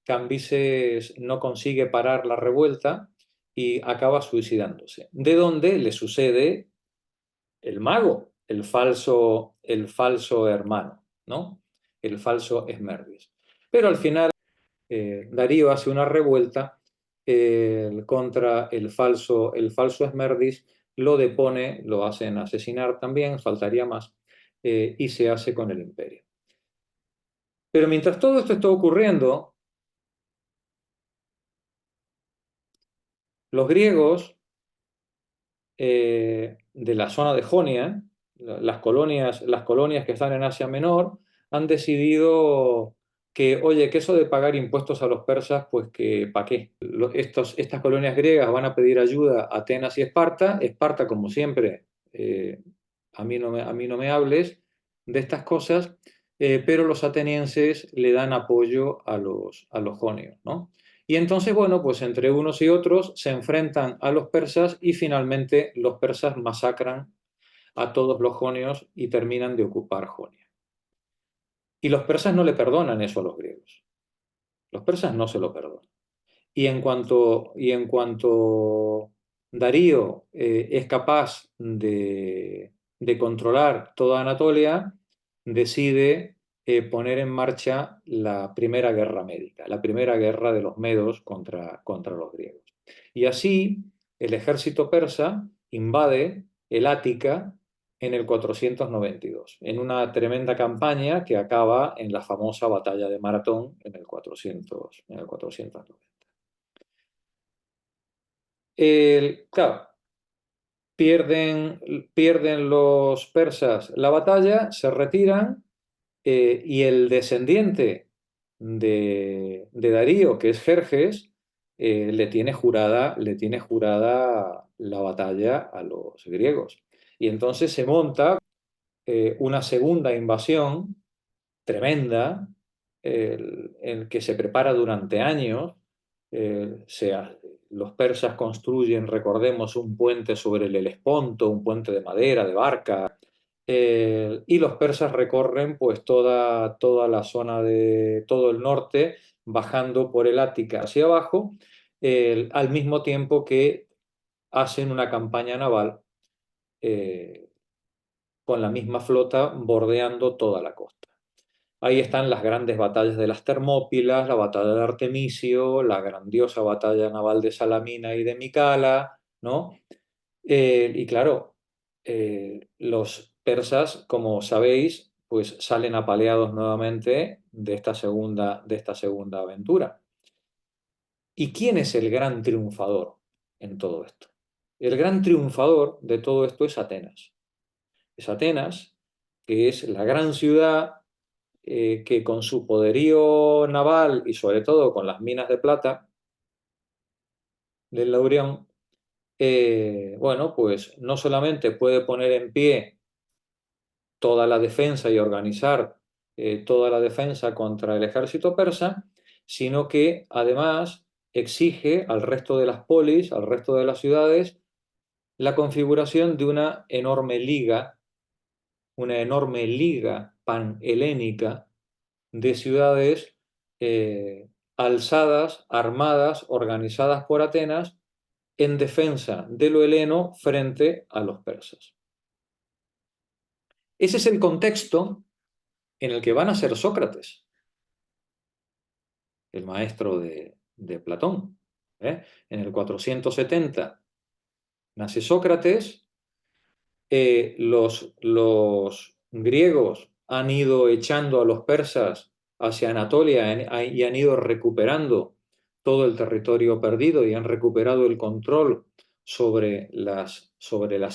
Cambises no consigue parar la revuelta y acaba suicidándose. De donde le sucede el mago, el falso hermano, ¿no? El falso Esmerdis. Pero al final Darío hace una revuelta contra el falso Esmerdis, lo depone, lo hacen asesinar también, faltaría más, y se hace con el imperio. Pero mientras todo esto está ocurriendo, los griegos de la zona de Jonia, las colonias que están en Asia Menor, han decidido que, oye, que eso de pagar impuestos a los persas, pues que ¿para qué? Estas colonias griegas van a pedir ayuda a Atenas y Esparta. Esparta, como siempre, a mí no me hables de estas cosas, pero los atenienses le dan apoyo a los jonios, ¿no? Y entonces, bueno, pues entre unos y otros se enfrentan a los persas y finalmente los persas masacran a todos los jonios y terminan de ocupar Jonia. Y los persas no le perdonan eso a los griegos. Los persas no se lo perdonan. Y en cuanto Darío es capaz de controlar toda Anatolia, decide poner en marcha la primera guerra médica, la primera guerra de los medos contra los griegos. Y así el ejército persa invade el Ática en el 492, en una tremenda campaña que acaba en la famosa batalla de Maratón en el 490. Claro, pierden los persas la batalla, se retiran y el descendiente de Darío, que es Jerjes, le tiene jurada la batalla a los griegos. Y entonces se monta una segunda invasión tremenda, en que se prepara durante años. Los persas construyen, recordemos, un puente sobre el Helesponto, un puente de madera, de barca, y los persas recorren pues toda la zona de todo el norte, bajando por el Ática hacia abajo, al mismo tiempo que hacen una campaña naval con la misma flota bordeando toda la costa. Ahí están las grandes batallas de las Termópilas, la batalla de Artemisio, la grandiosa batalla naval de Salamina y de Micala, ¿no? Y claro, los persas, como sabéis, pues salen apaleados nuevamente de esta segunda aventura. ¿Y quién es el gran triunfador en todo esto? El gran triunfador de todo esto es Atenas. Es Atenas, que es la gran ciudad que con su poderío naval y sobre todo con las minas de plata del Laurión, bueno, pues no solamente puede poner en pie toda la defensa y organizar toda la defensa contra el ejército persa, sino que además exige al resto de las polis, al resto de las ciudades, la configuración de una enorme liga panhelénica de ciudades alzadas, armadas, organizadas por Atenas en defensa de lo heleno frente a los persas. Ese es el contexto en el que van a ser Sócrates, el maestro de Platón. En el 470 nace Sócrates, los griegos han ido echando a los persas hacia Anatolia y han ido recuperando todo el territorio perdido y han recuperado el control sobre las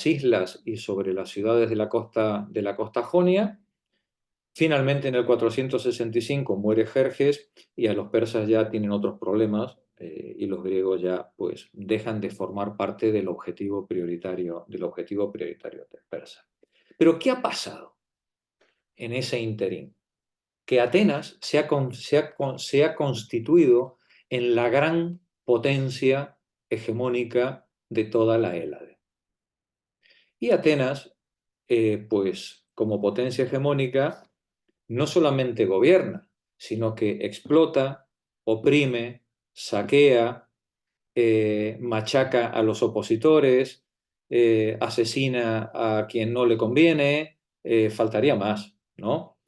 islas y sobre las ciudades de la costa jonia. Finalmente, en el 465 muere Jerjes y a los persas ya tienen otros problemas y los griegos ya pues dejan de formar parte del objetivo prioritario del persa. Pero ¿qué ha pasado en ese interín? Que Atenas se ha constituido en la gran potencia hegemónica de toda la Hélade. Y Atenas, pues como potencia hegemónica, no solamente gobierna, sino que explota, oprime, saquea, machaca a los opositores, asesina a quien no le conviene, faltaría más, ¿no?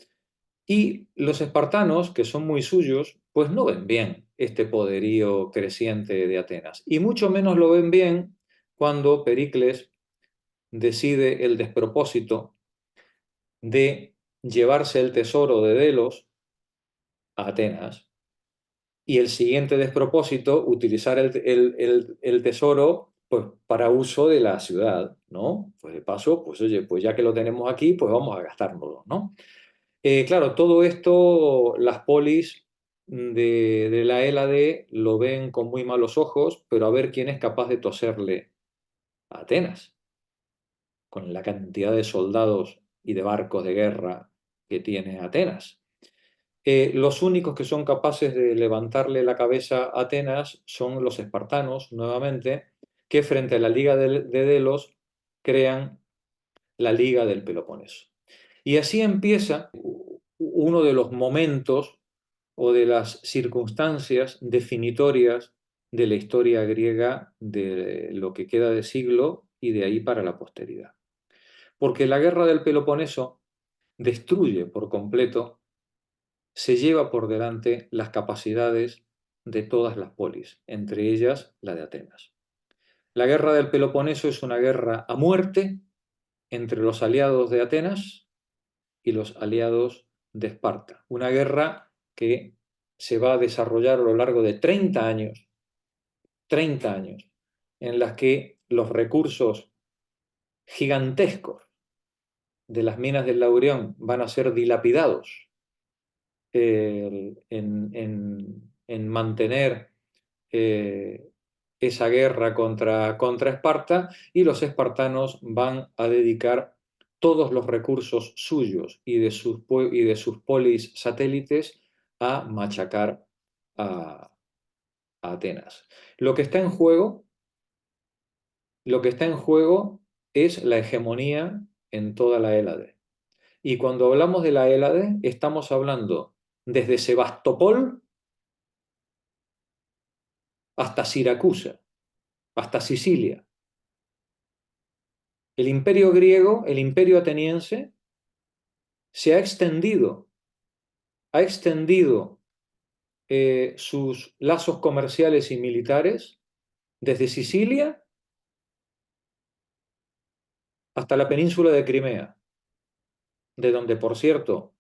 Y los espartanos, que son muy suyos, pues no ven bien este poderío creciente de Atenas. Y mucho menos lo ven bien cuando Pericles decide el despropósito de llevarse el tesoro de Delos a Atenas y el siguiente despropósito, utilizar el tesoro pues, para uso de la ciudad, ¿no? Pues de paso, pues oye, pues ya que lo tenemos aquí, pues vamos a gastárnoslo, ¿no? Claro, todo esto las polis de la Hélade lo ven con muy malos ojos, pero a ver quién es capaz de toserle a Atenas, con la cantidad de soldados y de barcos de guerra que tiene Atenas. Los únicos que son capaces de levantarle la cabeza a Atenas son los espartanos, nuevamente, que frente a la Liga de Delos crean la Liga del Peloponeso. Y así empieza uno de los momentos o de las circunstancias definitorias de la historia griega de lo que queda de siglo y de ahí para la posteridad. Porque la guerra del Peloponeso destruye por completo, se lleva por delante las capacidades de todas las polis, entre ellas la de Atenas. La guerra del Peloponeso es una guerra a muerte entre los aliados de Atenas y los aliados de Esparta. Una guerra que se va a desarrollar a lo largo de 30 años, en las que los recursos gigantescos de las minas del Laurión van a ser dilapidados en mantener esa guerra contra Esparta, y los espartanos van a dedicar todos los recursos suyos y de sus polis satélites a machacar a Atenas. Lo que está en juego es la hegemonía en toda la Hélade. Y cuando hablamos de la Hélade, estamos hablando desde Sebastopol hasta Siracusa, hasta Sicilia. El imperio griego, el imperio ateniense, se ha extendido ha extendido sus lazos comerciales y militares desde Sicilia hasta la península de Crimea, de donde, por cierto,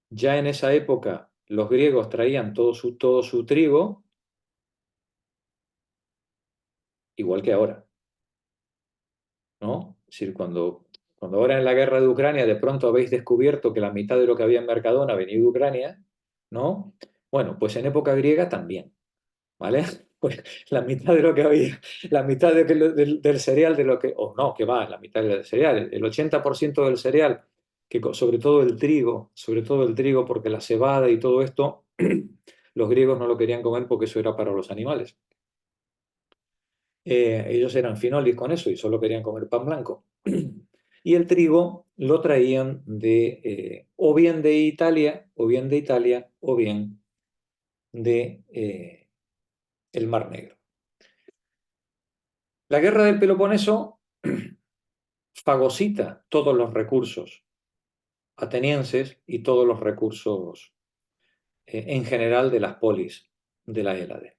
ya en esa época los griegos traían todo su trigo, igual que ahora, ¿no? Es decir, cuando ahora en la guerra de Ucrania de pronto habéis descubierto que la mitad de lo que había en Mercadona venía de Ucrania, ¿no? Bueno, pues en época griega también, ¿vale? Pues la mitad de lo que había, la mitad del cereal de lo que, o no, que va, la mitad del cereal, el 80% del cereal, sobre todo el trigo, porque la cebada y todo esto, los griegos no lo querían comer porque eso era para los animales. Ellos eran finolis con eso y solo querían comer pan blanco. Y el trigo lo traían o bien de Italia, o bien de el Mar Negro. La guerra del Peloponeso fagocita todos los recursos atenienses y todos los recursos en general de las polis de la Hélade.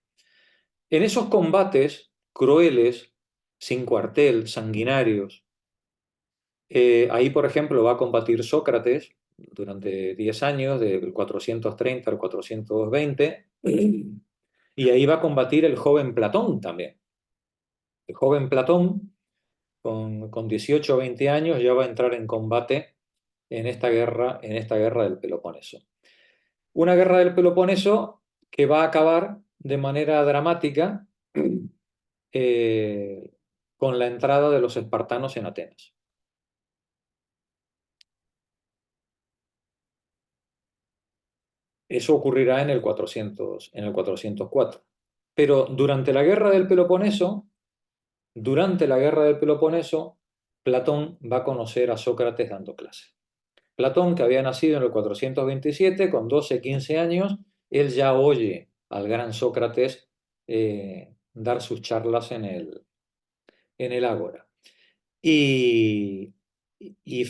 En esos combates crueles, sin cuartel, sanguinarios, ahí, por ejemplo, va a combatir Sócrates durante 10 años, del 430 al 420, y ahí va a combatir el joven Platón también. El joven Platón, con 18 o 20 años, ya va a entrar en combate en esta guerra del Peloponeso. Una guerra del Peloponeso que va a acabar de manera dramática con la entrada de los espartanos en Atenas. Eso ocurrirá en el 404. Pero durante la guerra del Peloponeso, Platón va a conocer a Sócrates dando clase. Platón, que había nacido en el 427, con 12, 15 años, él ya oye al gran Sócrates dar sus charlas en el Ágora. Y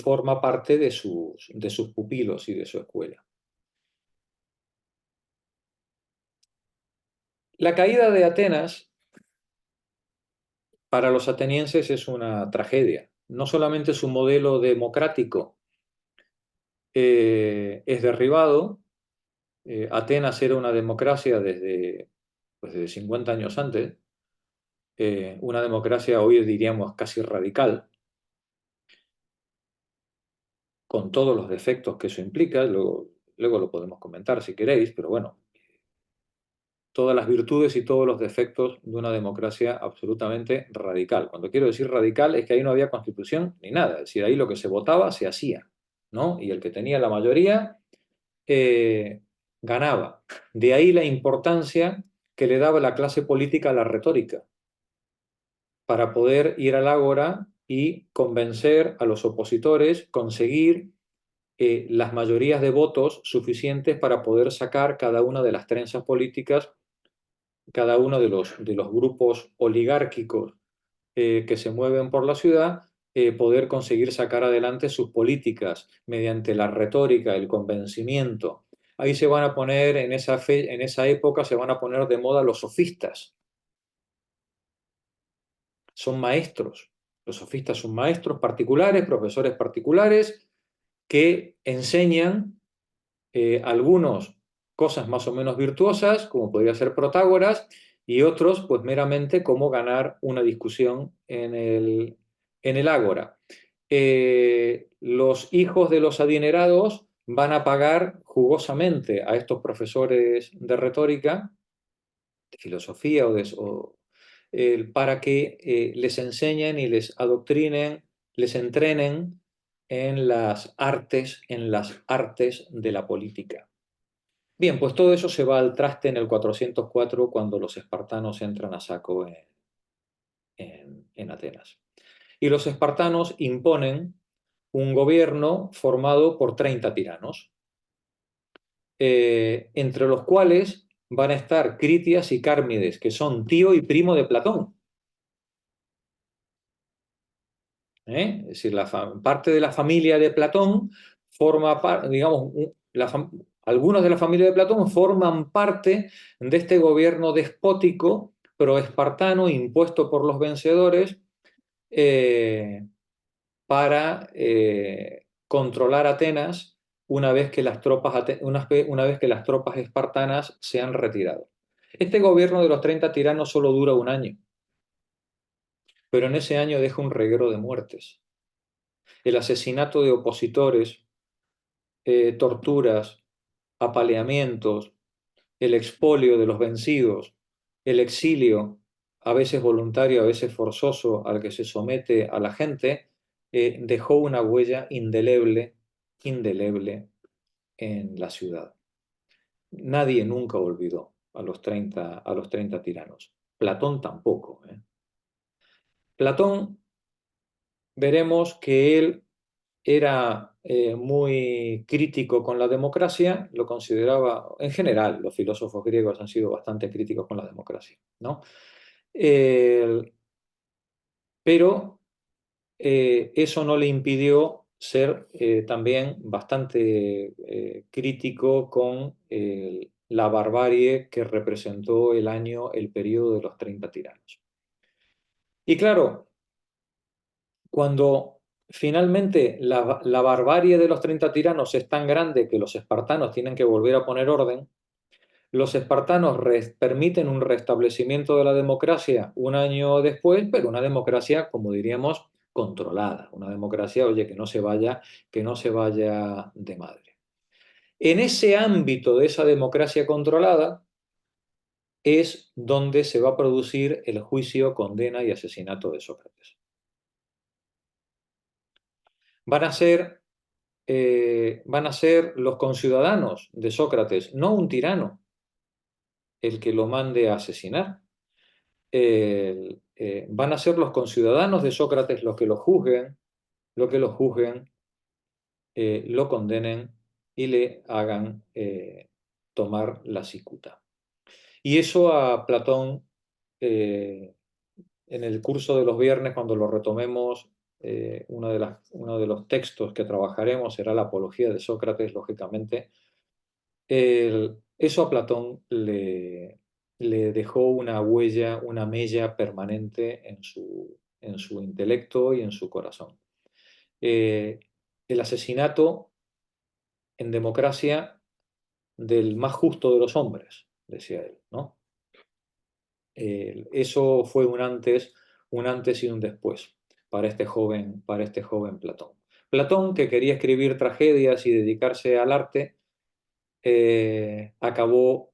forma parte de sus pupilos y de su escuela. La caída de Atenas para los atenienses es una tragedia. No solamente su modelo democrático es derribado, Atenas era una democracia desde 50 años antes, una democracia hoy diríamos casi radical, con todos los defectos que eso implica, luego lo podemos comentar si queréis, pero bueno, todas las virtudes y todos los defectos de una democracia absolutamente radical. Cuando quiero decir radical es que ahí no había constitución ni nada, es decir, ahí lo que se votaba se hacía, ¿no? Y el que tenía la mayoría ganaba. De ahí la importancia que le daba la clase política a la retórica, para poder ir al ágora y convencer a los opositores, conseguir las mayorías de votos suficientes para poder sacar cada una de las trenzas políticas, cada uno de los grupos oligárquicos que se mueven por la ciudad, poder conseguir sacar adelante sus políticas mediante la retórica, el convencimiento. Ahí se van a poner, en esa época se van a poner de moda los sofistas. Son maestros. Los sofistas son maestros particulares, profesores particulares, que enseñan algunos cosas más o menos virtuosas, como podría ser Protágoras, y otros, pues meramente cómo ganar una discusión en el ágora. Los hijos de los adinerados van a pagar jugosamente a estos profesores de retórica, de filosofía para que les enseñen y les adoctrinen, les entrenen en las artes de la política. Bien, pues todo eso se va al traste en el 404 cuando los espartanos entran a saco en Atenas. Y los espartanos imponen un gobierno formado por 30 tiranos, entre los cuales van a estar Critias y Cármides, que son tío y primo de Platón. Es decir, parte de la familia de Platón forma parte, digamos, Algunos de la familia de Platón forman parte de este gobierno despótico pro-espartano impuesto por los vencedores para controlar Atenas una vez que las tropas espartanas se han retirado. Este gobierno de los 30 tiranos solo dura un año, pero en ese año deja un reguero de muertes. El asesinato de opositores, torturas, apaleamientos, el expolio de los vencidos, el exilio, a veces voluntario, a veces forzoso, al que se somete a la gente, dejó una huella indeleble en la ciudad. Nadie nunca olvidó a los 30 tiranos. Platón tampoco. Platón, veremos que él era muy crítico con la democracia, lo consideraba, en general, los filósofos griegos han sido bastante críticos con la democracia, ¿no? Pero eso no le impidió ser también bastante crítico con la barbarie que representó el periodo de los 30 tiranos. Y claro, cuando finalmente la barbarie de los 30 tiranos es tan grande que los espartanos tienen que volver a poner orden, los espartanos permiten un restablecimiento de la democracia un año después, pero una democracia, como diríamos, controlada, una democracia, oye, que no se vaya de madre. En ese ámbito de esa democracia controlada es donde se va a producir el juicio, condena y asesinato de Sócrates. Van a ser los conciudadanos de Sócrates, no un tirano, el que lo mande a asesinar. Van a ser los conciudadanos de Sócrates los que lo juzguen, lo condenen y le hagan tomar la cicuta. Y eso a Platón, en el curso de los viernes, cuando lo retomemos, uno de los textos que trabajaremos será la apología de Sócrates, lógicamente. Eso a Platón le dejó una huella, una mella permanente en su intelecto y en su corazón. El asesinato en democracia del más justo de los hombres, decía él, ¿no? Eso fue un antes y un después para este joven Platón. Platón, que quería escribir tragedias y dedicarse al arte, acabó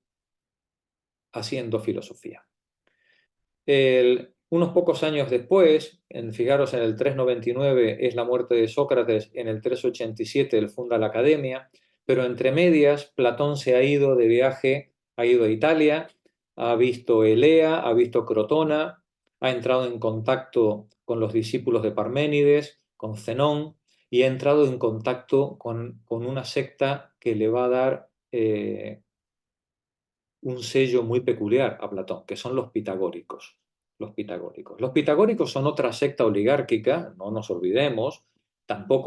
haciendo filosofía. Unos pocos años después, fijaros, en el 399 es la muerte de Sócrates, en el 387 él funda la Academia, pero entre medias Platón se ha ido de viaje, ha ido a Italia, ha visto Elea, ha visto Crotona, ha entrado en contacto con los discípulos de Parménides, con Zenón, y ha entrado en contacto con una secta que le va a dar un sello muy peculiar a Platón, que son los pitagóricos. Los pitagóricos son otra secta oligárquica, no nos olvidemos,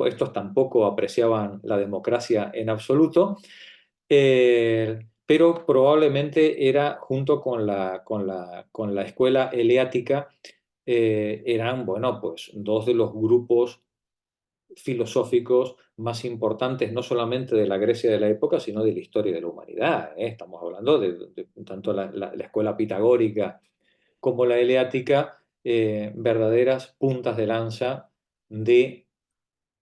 estos tampoco apreciaban la democracia en absoluto, pero probablemente era, junto con la escuela eleática, eran, bueno, pues dos de los grupos filosóficos más importantes, no solamente de la Grecia de la época, sino de la historia de la humanidad. Estamos hablando de tanto la escuela pitagórica como la eleática, verdaderas puntas de lanza de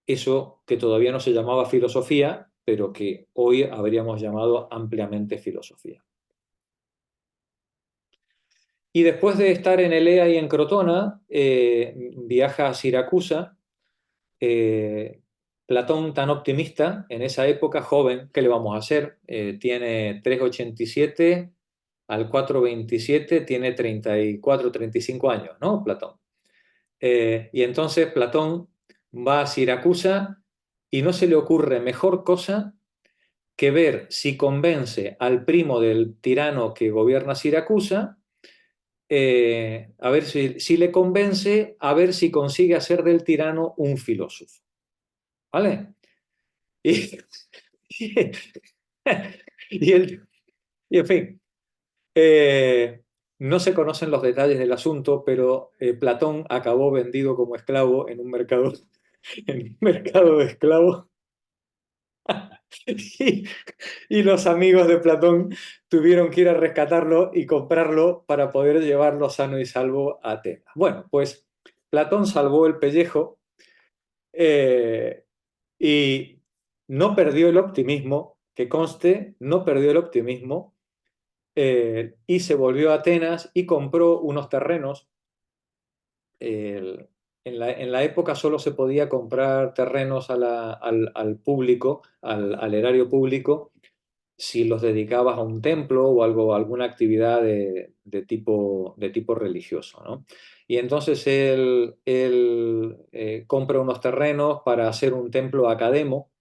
eso que todavía no se llamaba filosofía, pero que hoy habríamos llamado ampliamente filosofía. Y después de estar en Elea y en Crotona, viaja a Siracusa. Platón, tan optimista, en esa época, joven, ¿qué le vamos a hacer? Tiene 3,87, al 4,27 tiene 34, 35 años, ¿no? Platón. Y entonces Platón va a Siracusa y no se le ocurre mejor cosa que ver si convence al primo del tirano que gobierna Siracusa, a ver si le convence, a ver si consigue hacer del tirano un filósofo. ¿Vale? Y, y en fin, no se conocen los detalles del asunto, pero Platón acabó vendido como esclavo en un mercado, en un mercado de esclavos. Y, y los amigos de Platón tuvieron que ir a rescatarlo y comprarlo para poder llevarlo sano y salvo a Atenas. Bueno, pues Platón salvó el pellejo y no perdió el optimismo, que conste, no perdió el optimismo, y se volvió a Atenas y compró unos terrenos. En la época solo se podía comprar terrenos al público, al erario público, si los dedicabas a un templo o algo, alguna actividad de tipo religioso, ¿no? Y entonces él compra unos terrenos para hacer un templo academo.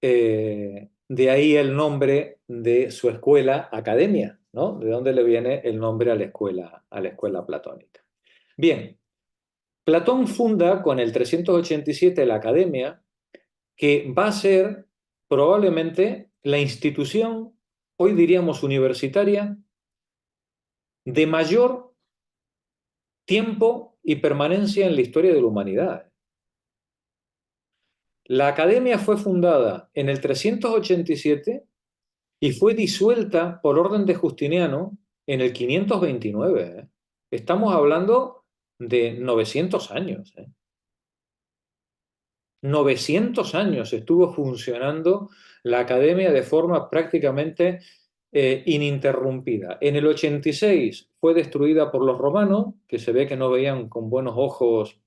De ahí el nombre de su escuela, academia, ¿no? De dónde le viene el nombre a la escuela platónica. Bien, Platón funda con el 387 la academia, que va a ser probablemente la institución, hoy diríamos universitaria, de mayor tiempo y permanencia en la historia de la humanidad. La academia fue fundada en el 387 y fue disuelta por orden de Justiniano en el 529. ¿Eh? Estamos hablando de 900 años. 900 años estuvo funcionando la academia de forma prácticamente ininterrumpida. En el 86 fue destruida por los romanos, que se ve que no veían con buenos ojos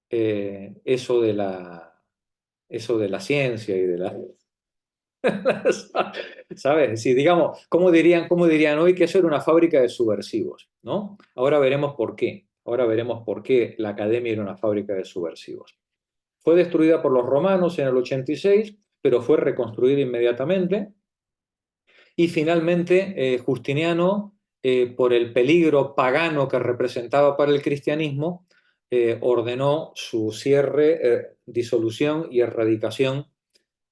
eso de la ciencia y de la... ¿Sabes? Sí, digamos, ¿cómo dirían hoy que eso era una fábrica de subversivos, ¿no? Ahora veremos por qué. Ahora veremos por qué la academia era una fábrica de subversivos. Fue destruida por los romanos en el 86, pero fue reconstruida inmediatamente. Y finalmente, Justiniano, por el peligro pagano que representaba para el cristianismo, ordenó su cierre, disolución y erradicación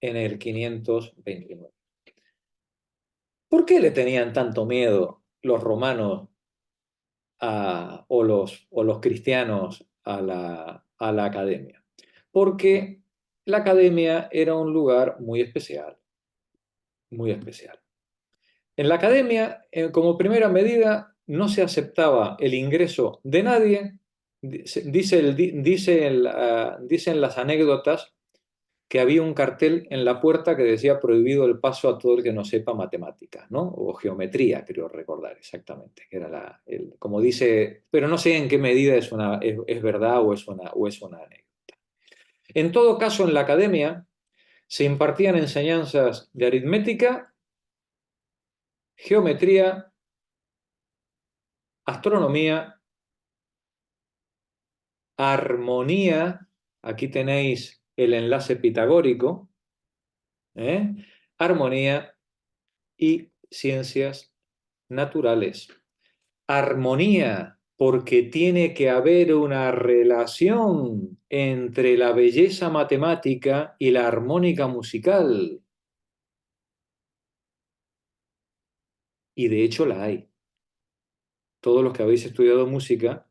en el 529. ¿Por qué le tenían tanto miedo los romanos o los cristianos a la academia? Porque la academia era un lugar muy especial, muy especial. En la academia, como primera medida, no se aceptaba el ingreso de nadie. Dicen las anécdotas que había un cartel en la puerta que decía prohibido el paso a todo el que no sepa matemáticas, ¿no? O geometría, creo recordar exactamente, que era como dice, pero no sé en qué medida es verdad o es una anécdota. En todo caso, en la academia se impartían enseñanzas de aritmética, geometría, astronomía, armonía, aquí tenéis el enlace pitagórico, armonía y ciencias naturales. Armonía, porque tiene que haber una relación entre la belleza matemática y la armónica musical. Y de hecho la hay. Todos los que habéis estudiado música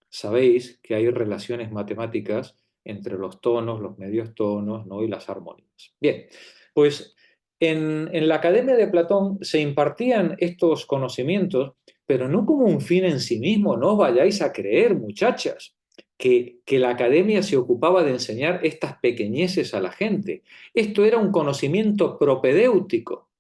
sabéis que hay relaciones matemáticas entre los tonos, los medios tonos, ¿no? y las armonías. Bien, pues en la Academia de Platón se impartían estos conocimientos, pero no como un fin en sí mismo. No os vayáis a creer, muchachas, que la academia se ocupaba de enseñar estas pequeñeces a la gente. Esto era un conocimiento propedéutico.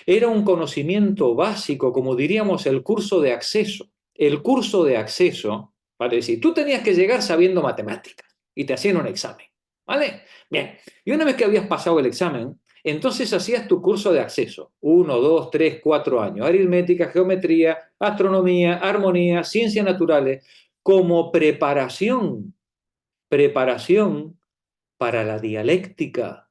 Era un conocimiento básico, como diríamos, el curso de acceso. El curso de acceso, ¿vale? Si tú tenías que llegar sabiendo matemáticas y te hacían un examen, ¿vale? Bien, y una vez que habías pasado el examen, entonces hacías tu curso de acceso, 1, 2, 3, 4 años, aritmética, geometría, astronomía, armonía, ciencias naturales, como preparación para la dialéctica,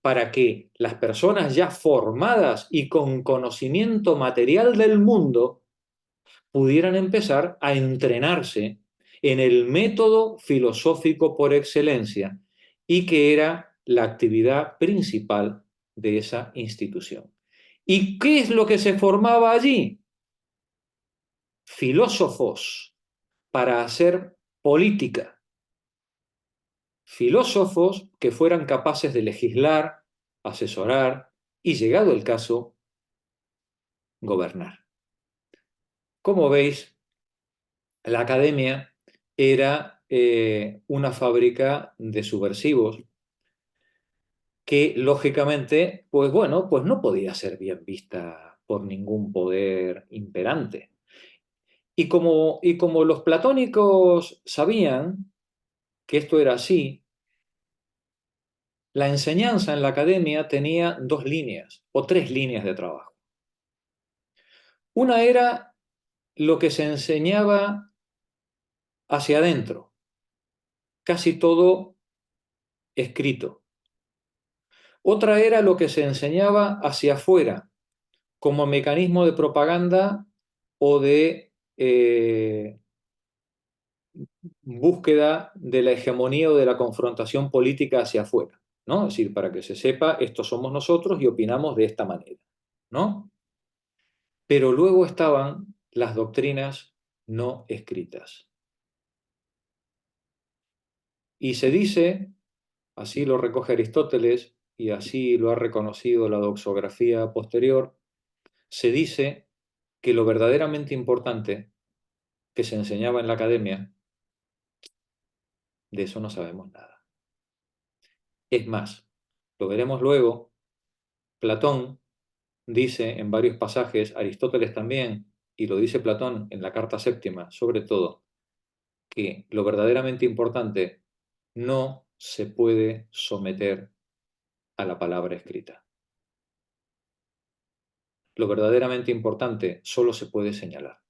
para que las personas ya formadas y con conocimiento material del mundo pudieran empezar a entrenarse en el método filosófico por excelencia y que era la actividad principal de esa institución. ¿Y qué es lo que se formaba allí? Filósofos para hacer política. Filósofos que fueran capaces de legislar, asesorar y, llegado el caso, gobernar. Como veis, la academia era una fábrica de subversivos que, lógicamente, pues bueno, pues no podía ser bien vista por ningún poder imperante. Y como los platónicos sabían que esto era así, la enseñanza en la academia tenía dos líneas o tres líneas de trabajo. Una era lo que se enseñaba hacia adentro, casi todo escrito. Otra era lo que se enseñaba hacia afuera, como mecanismo de propaganda o de búsqueda de la hegemonía o de la confrontación política hacia afuera, ¿no? Es decir, para que se sepa, estos somos nosotros y opinamos de esta manera, ¿no? Pero luego estaban las doctrinas no escritas. Y se dice, así lo recoge Aristóteles y así lo ha reconocido la doxografía posterior, se dice que lo verdaderamente importante que se enseñaba en la academia, de eso no sabemos nada. Es más, lo veremos luego, Platón dice en varios pasajes, Aristóteles también, y lo dice Platón en la Carta Séptima, sobre todo, que lo verdaderamente importante no se puede someter a la palabra escrita. Lo verdaderamente importante solo se puede señalar.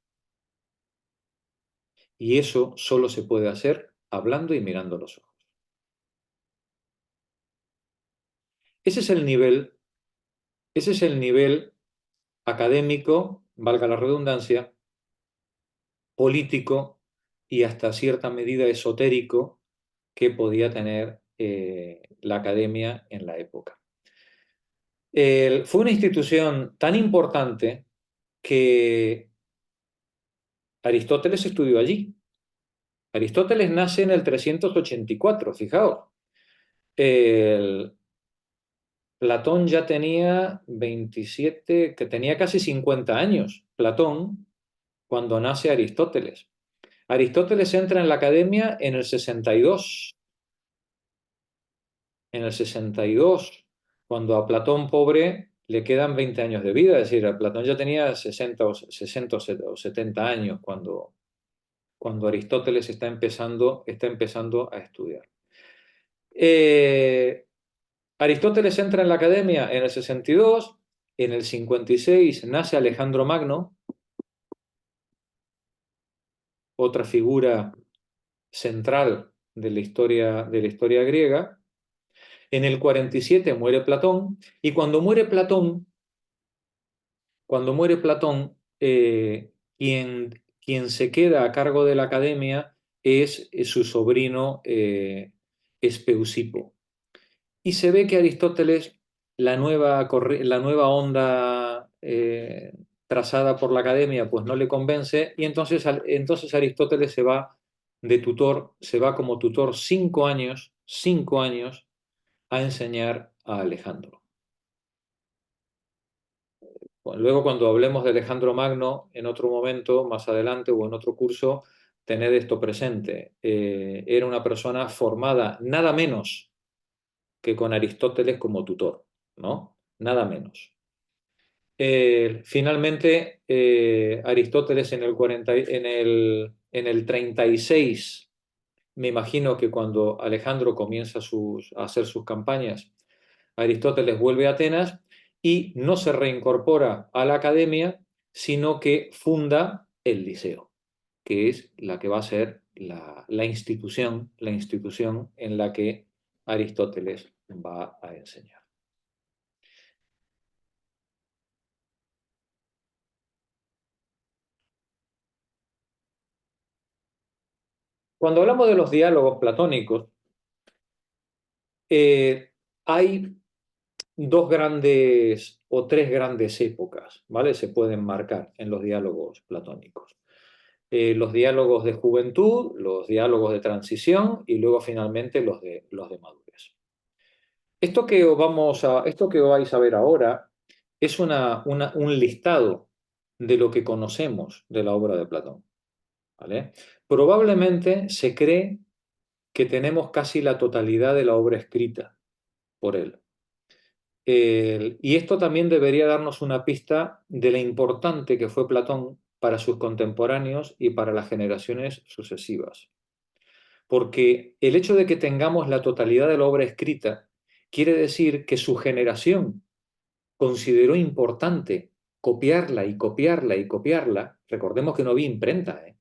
Y eso solo se puede hacer hablando y mirando los ojos. Ese es el nivel académico, valga la redundancia, político y hasta cierta medida esotérico que podía tener la academia en la época. Fue una institución tan importante que Aristóteles estudió allí. Aristóteles nace en el 384, fijaos. Platón ya tenía 27, que tenía casi 50 años, Platón, cuando nace Aristóteles. Aristóteles entra en la academia en el 62. En el 62, cuando a Platón pobre le quedan 20 años de vida, es decir, Platón ya tenía 60 o 70 años cuando Aristóteles está empezando a estudiar. Aristóteles entra en la academia en el 62, en el 56 nace Alejandro Magno, otra figura central de la historia griega. En el 47 muere Platón, y cuando muere Platón, quien se queda a cargo de la academia es su sobrino Espeusipo. Y se ve que Aristóteles, la nueva onda trazada por la academia, pues no le convence, y entonces Aristóteles se va de tutor, se va como tutor 5 años a enseñar a Alejandro. Luego, cuando hablemos de Alejandro Magno, en otro momento, más adelante o en otro curso, tened esto presente. Era una persona formada nada menos que con Aristóteles como tutor, ¿no? Nada menos. Finalmente, Aristóteles en el 36, me imagino que cuando Alejandro comienza a hacer sus campañas, Aristóteles vuelve a Atenas y no se reincorpora a la academia, sino que funda el Liceo, que es la que va a ser la institución en la que Aristóteles va a enseñar. Cuando hablamos de los diálogos platónicos, hay dos grandes o tres grandes épocas, ¿vale? Se pueden marcar en los diálogos platónicos. Los diálogos de juventud, los diálogos de transición y luego finalmente los de madurez. Esto que vais a ver ahora es un listado de lo que conocemos de la obra de Platón, ¿vale? Probablemente se cree que tenemos casi la totalidad de la obra escrita por él. Y esto también debería darnos una pista de lo importante que fue Platón para sus contemporáneos y para las generaciones sucesivas. Porque el hecho de que tengamos la totalidad de la obra escrita quiere decir que su generación consideró importante copiarla y copiarla y copiarla. Recordemos que no había imprenta, ¿eh?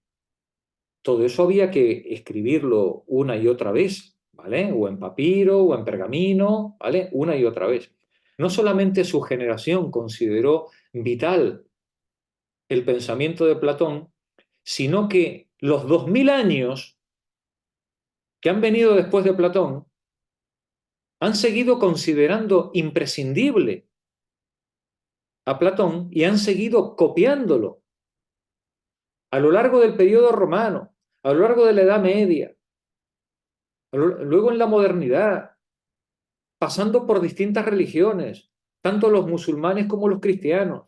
Todo eso había que escribirlo una y otra vez, ¿vale? O en papiro o en pergamino, ¿vale? Una y otra vez. No solamente su generación consideró vital el pensamiento de Platón, sino que los 2000 años que han venido después de Platón han seguido considerando imprescindible a Platón y han seguido copiándolo a lo largo del periodo romano, a lo largo de la Edad Media, luego en la modernidad, pasando por distintas religiones, tanto los musulmanes como los cristianos.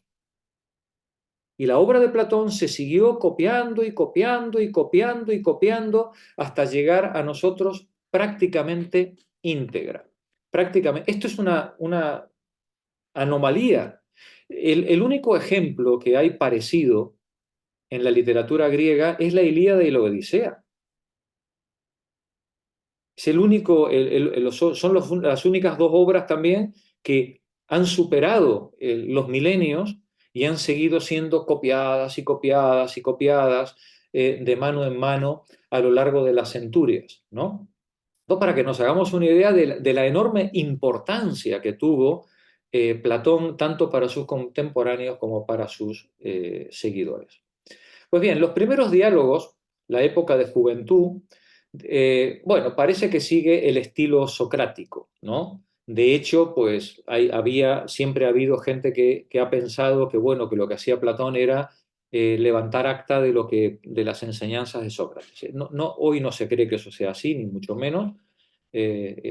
Y la obra de Platón se siguió copiando y copiando y copiando y copiando hasta llegar a nosotros prácticamente íntegra. Prácticamente. Esto es una anomalía. El único ejemplo que hay parecido en la literatura griega es la Ilíada y la Odisea. Es el único, son las únicas dos obras también que han superado los milenios y han seguido siendo copiadas y copiadas y copiadas de mano en mano a lo largo de las centurias, ¿no? Entonces, para que nos hagamos una idea de la enorme importancia que tuvo Platón tanto para sus contemporáneos como para sus seguidores. Pues bien, los primeros diálogos, la época de juventud, bueno, parece que sigue el estilo socrático, ¿no? De hecho, pues siempre ha habido gente que ha pensado que, bueno, que lo que hacía Platón era levantar acta de las enseñanzas de Sócrates. Hoy no se cree que eso sea así, ni mucho menos.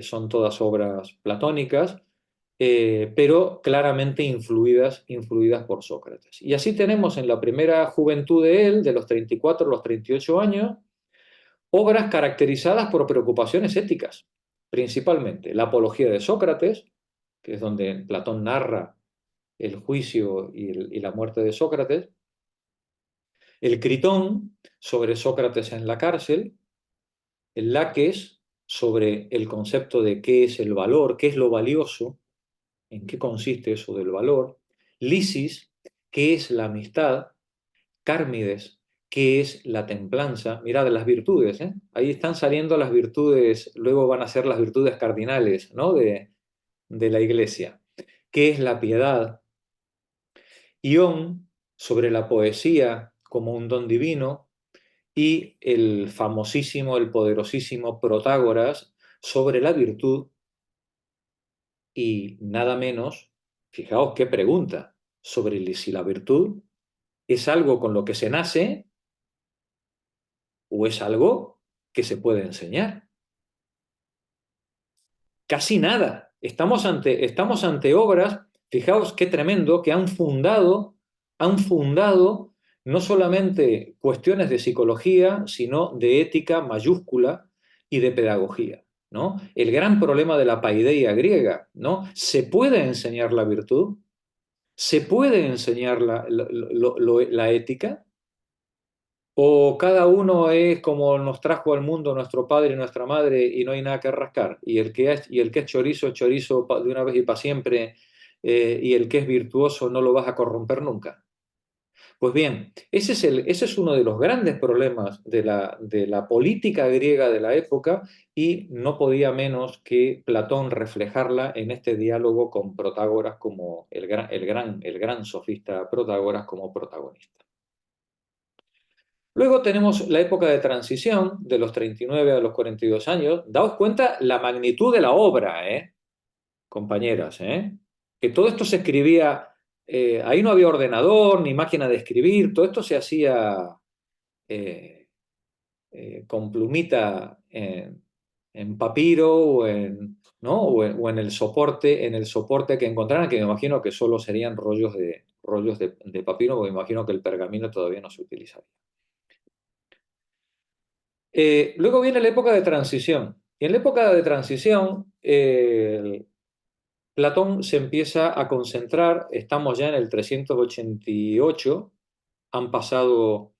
Son todas obras platónicas, pero claramente influidas por Sócrates. Y así tenemos en la primera juventud de él, de los 34 a los 38 años, obras caracterizadas por preocupaciones éticas, principalmente la apología de Sócrates, que es donde Platón narra el juicio y la muerte de Sócrates, el Critón, sobre Sócrates en la cárcel, el Laques, sobre el concepto de qué es el valor, qué es lo valioso, en qué consiste eso del valor, Lisis, qué es la amistad, Cármides, qué es la templanza. Mirad, las virtudes, ¿eh? Ahí están saliendo las virtudes, luego van a ser las virtudes cardinales, ¿no? de la Iglesia. ¿Qué es la piedad? Ión, sobre la poesía como un don divino, y el famosísimo, el poderosísimo Protágoras sobre la virtud, y nada menos, fijaos qué pregunta, sobre si la virtud es algo con lo que se nace o es algo que se puede enseñar. Casi nada. Estamos ante obras, fijaos qué tremendo, que han fundado no solamente cuestiones de psicología, sino de ética mayúscula y de pedagogía, ¿no? El gran problema de la paideia griega, ¿no? ¿Se puede enseñar la virtud? ¿Se puede enseñar la ética? ¿O cada uno es como nos trajo al mundo nuestro padre y nuestra madre y no hay nada que rascar? Y el que es chorizo de una vez y para siempre, y el que es virtuoso no lo vas a corromper nunca. Pues bien, ese es uno de los grandes problemas de la política griega de la época, y no podía menos que Platón reflejarla en este diálogo con Protágoras como el gran sofista Protágoras como protagonista. Luego tenemos la época de transición, de los 39 a los 42 años. Daos cuenta la magnitud de la obra, ¿eh? compañeras, que todo esto se escribía, ahí no había ordenador ni máquina de escribir, todo esto se hacía con plumita en papiro o en, ¿no? o en el soporte que encontraran, que me imagino que solo serían rollos de papiro, porque me imagino que el pergamino todavía no se utilizaría. Luego viene la época de transición. Y en la época de transición, Platón se empieza a concentrar, estamos ya en el 388, han pasado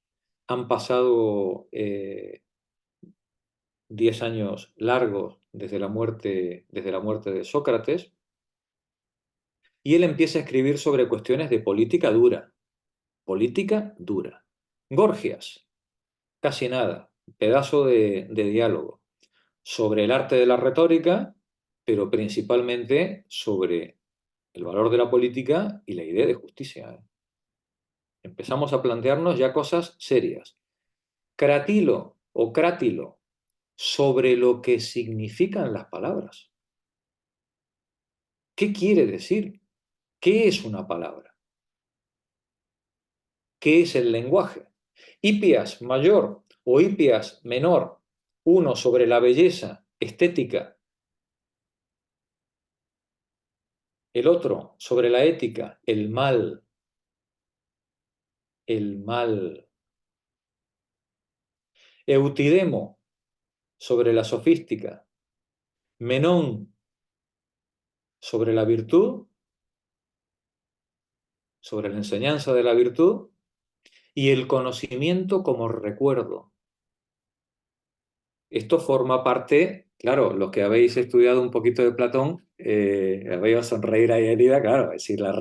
10 años largos desde la muerte de Sócrates, y él empieza a escribir sobre cuestiones de política dura. Política dura. Gorgias, casi nada, pedazo de diálogo. Sobre el arte de la retórica, pero principalmente sobre el valor de la política y la idea de justicia. Empezamos a plantearnos ya cosas serias. Cratilo o crátilo, sobre lo que significan las palabras. ¿Qué quiere decir? ¿Qué es una palabra? ¿Qué es el lenguaje? Hipias mayor o Hipias menor, uno sobre la belleza estética, el otro sobre la ética, el mal. El mal. Eutidemo sobre la sofística, Menón sobre la virtud, sobre la enseñanza de la virtud, y el conocimiento como recuerdo. Esto forma parte, claro, los que habéis estudiado un poquito de Platón, habéis sonreír ahí herida, claro, es decir, la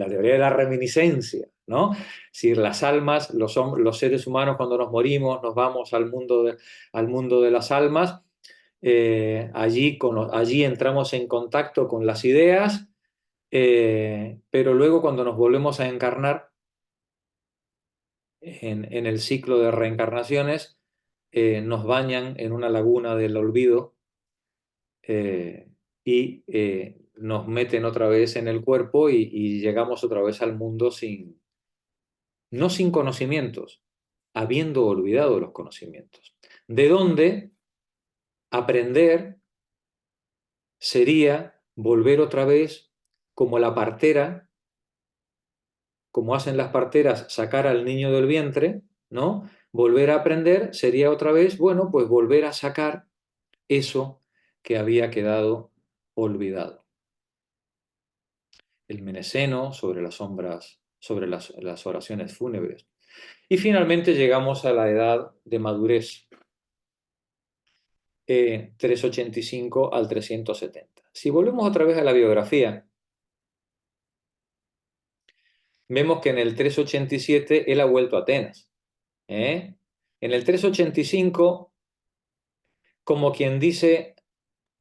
teoría de la reminiscencia, ¿no? Es decir, las almas, los seres humanos cuando nos morimos, nos vamos al mundo de las almas, allí entramos en contacto con las ideas, pero luego cuando nos volvemos a encarnar en el ciclo de reencarnaciones, nos bañan en una laguna del olvido y nos meten otra vez en el cuerpo y llegamos otra vez al mundo no sin conocimientos, habiendo olvidado los conocimientos. De donde aprender sería volver otra vez como la partera, como hacen las parteras, sacar al niño del vientre, ¿no? Volver a aprender sería otra vez, bueno, pues volver a sacar eso que había quedado olvidado. El Meneceno sobre las sombras, sobre las oraciones fúnebres. Y finalmente llegamos a la edad de madurez, 385 al 370. Si volvemos otra vez a la biografía, vemos que en el 387 él ha vuelto a Atenas. En el 385, como quien dice,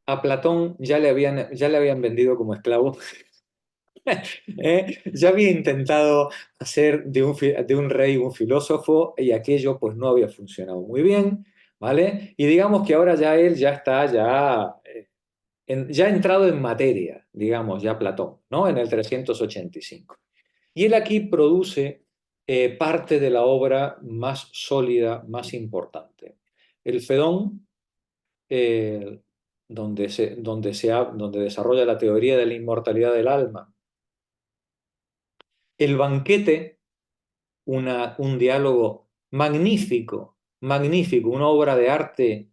a Platón ya le habían vendido como esclavo. Ya había intentado hacer de un rey un filósofo y aquello pues no había funcionado muy bien, ¿vale? Y digamos que ahora ya él ya está ya ha entrado en materia, digamos, ya Platón, ¿no? En el 385. Y él aquí produce parte de la obra más sólida, más importante. El Fedón, donde desarrolla la teoría de la inmortalidad del alma. El banquete, un diálogo magnífico, magnífico, una obra de arte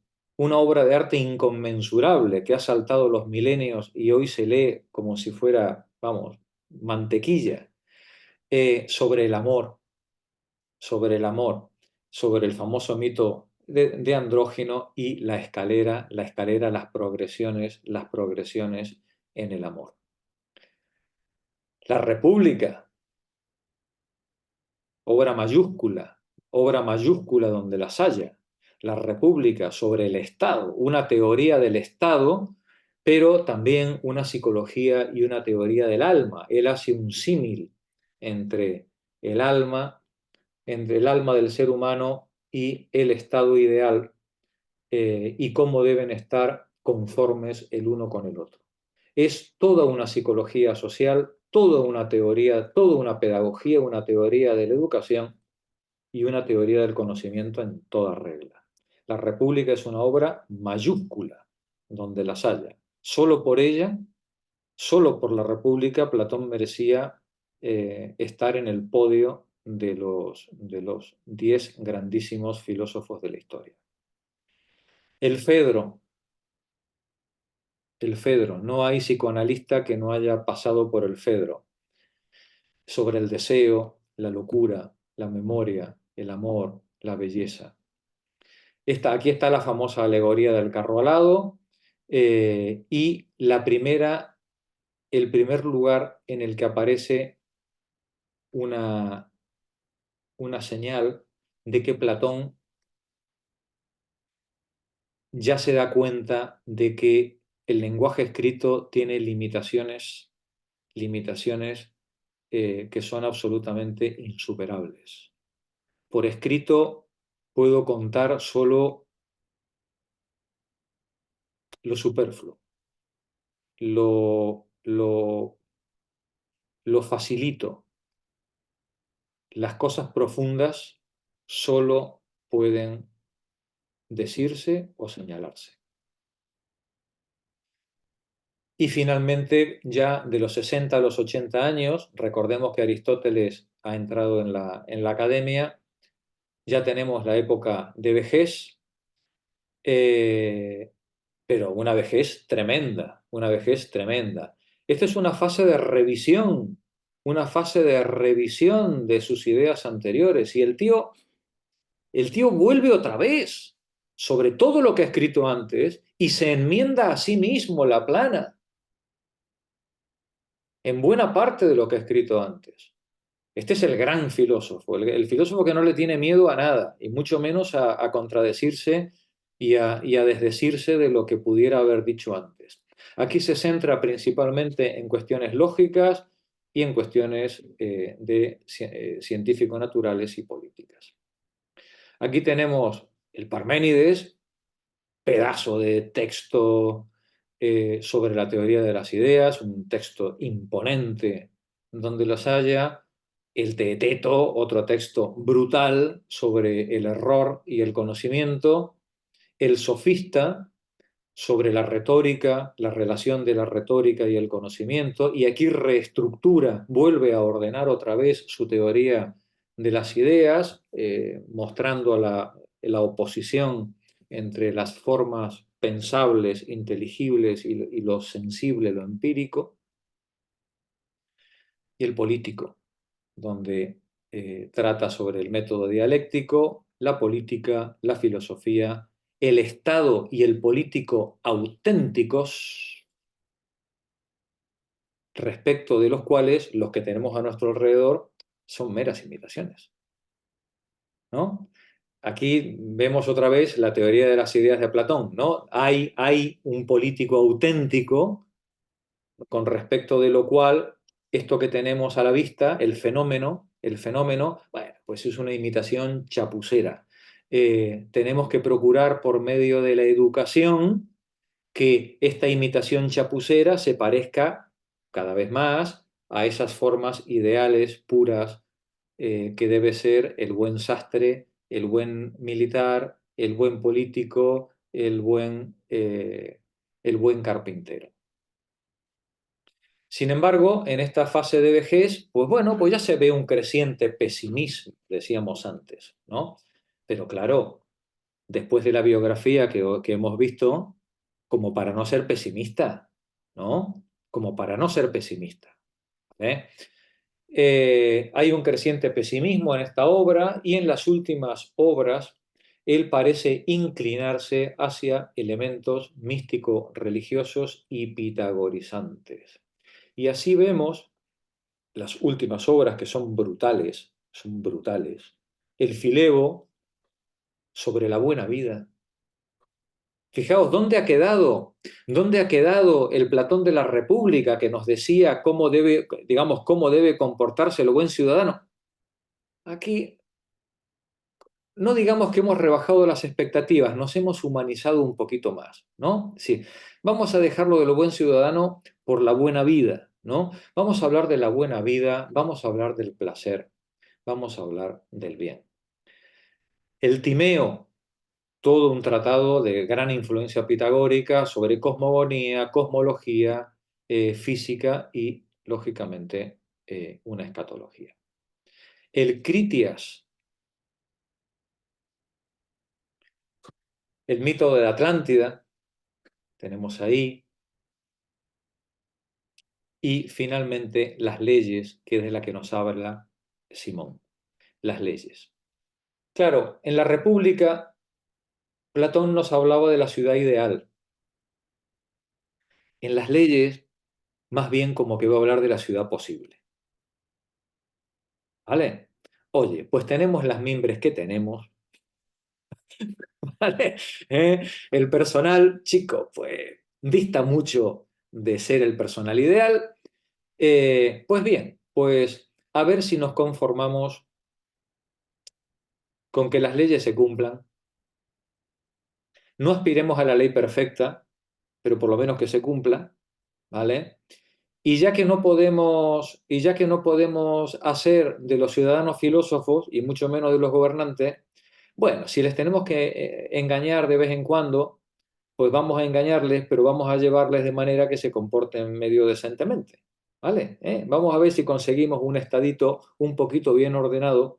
inconmensurable que ha saltado los milenios y hoy se lee como si fuera, vamos, mantequilla, sobre el amor, sobre el famoso mito de Andrógeno y la escalera, las progresiones en el amor. La República, obra mayúscula donde las haya. La República sobre el Estado, una teoría del Estado, pero también una psicología y una teoría del alma. Él hace un símil entre el alma del ser humano y el estado ideal, y cómo deben estar conformes el uno con el otro. es toda una psicología social, toda una teoría, toda una pedagogía, una teoría de la educación y una teoría del conocimiento en toda regla. La República es una obra mayúscula, donde las haya. Solo por ella, solo por la República, Platón merecía estar en el podio de los 10 grandísimos filósofos de la historia. El Fedro, no hay psicoanalista que no haya pasado por el Fedro, sobre el deseo, la locura, la memoria, el amor, la belleza. Aquí está la famosa alegoría del carro alado y el primer lugar en el que aparece una señal de que Platón ya se da cuenta de que el lenguaje escrito tiene limitaciones que son absolutamente insuperables. Por escrito puedo contar solo lo superfluo, lo facilito. Las cosas profundas solo pueden decirse o señalarse. Y finalmente, ya de los 60 a los 80 años, recordemos que Aristóteles ha entrado en la academia, ya tenemos la época de vejez, pero una vejez tremenda, una vejez tremenda. Esta es una fase de revisión de sus ideas anteriores, y el tío vuelve otra vez sobre todo lo que ha escrito antes y se enmienda a sí mismo la plana en buena parte de lo que ha escrito antes. Este es el gran filósofo, el filósofo que no le tiene miedo a nada, y mucho menos a contradecirse y a desdecirse de lo que pudiera haber dicho antes. Aquí se centra principalmente en cuestiones lógicas y en cuestiones científico-naturales y políticas. Aquí tenemos el Parménides, pedazo de texto sobre la teoría de las ideas, un texto imponente donde los haya. El Teeteto, otro texto brutal sobre el error y el conocimiento. El Sofista, sobre la retórica, la relación de la retórica y el conocimiento, y aquí reestructura, vuelve a ordenar otra vez su teoría de las ideas, mostrando la oposición entre las formas pensables, inteligibles y lo sensible, lo empírico. Y el Político, donde trata sobre el método dialéctico, la política, la filosofía, el Estado y el político auténticos, respecto de los cuales los que tenemos a nuestro alrededor son meras imitaciones, ¿no? Aquí vemos otra vez la teoría de las ideas de Platón, ¿no? Hay un político auténtico con respecto de lo cual esto que tenemos a la vista, el fenómeno, bueno, pues es una imitación chapucera. Tenemos que procurar por medio de la educación que esta imitación chapucera se parezca cada vez más a esas formas ideales puras que debe ser el buen sastre, el buen militar, el buen político, el buen carpintero. Sin embargo, en esta fase de vejez, pues bueno, pues ya se ve un creciente pesimismo, decíamos antes, ¿no? Pero claro, después de la biografía que hemos visto, como para no ser pesimista, ¿no? Como para no ser pesimista. Hay un creciente pesimismo en esta obra, y en las últimas obras él parece inclinarse hacia elementos místico-religiosos y pitagorizantes. Y así vemos las últimas obras, que son brutales. El Filebo, sobre la buena vida. Fijaos, ¿dónde ha quedado el Platón de la República que nos decía cómo debe comportarse el buen ciudadano? Aquí no digamos que hemos rebajado las expectativas, nos hemos humanizado un poquito más, ¿no? Sí, vamos a dejarlo de lo buen ciudadano por la buena vida, ¿no? Vamos a hablar de la buena vida, vamos a hablar del placer, vamos a hablar del bien. El Timeo, todo un tratado de gran influencia pitagórica sobre cosmogonía, cosmología, física y, lógicamente, una escatología. El Critias, el mito de la Atlántida, tenemos ahí. Y finalmente las leyes, que es de la que nos habla Simón, las leyes. Claro, en la República, Platón nos hablaba de la ciudad ideal. En las leyes, más bien como que va a hablar de la ciudad posible. ¿Vale? Oye, pues tenemos las mimbres que tenemos. ¿Vale? El personal, chico, pues dista mucho de ser el personal ideal. Pues bien, pues a ver si nos conformamos con que las leyes se cumplan. No aspiremos a la ley perfecta, pero por lo menos que se cumpla, ¿vale? Y ya que no podemos hacer de los ciudadanos filósofos, y mucho menos de los gobernantes, bueno, si les tenemos que engañar de vez en cuando, pues vamos a engañarles, pero vamos a llevarles de manera que se comporten medio decentemente, ¿vale? Vamos a ver si conseguimos un estadito un poquito bien ordenado,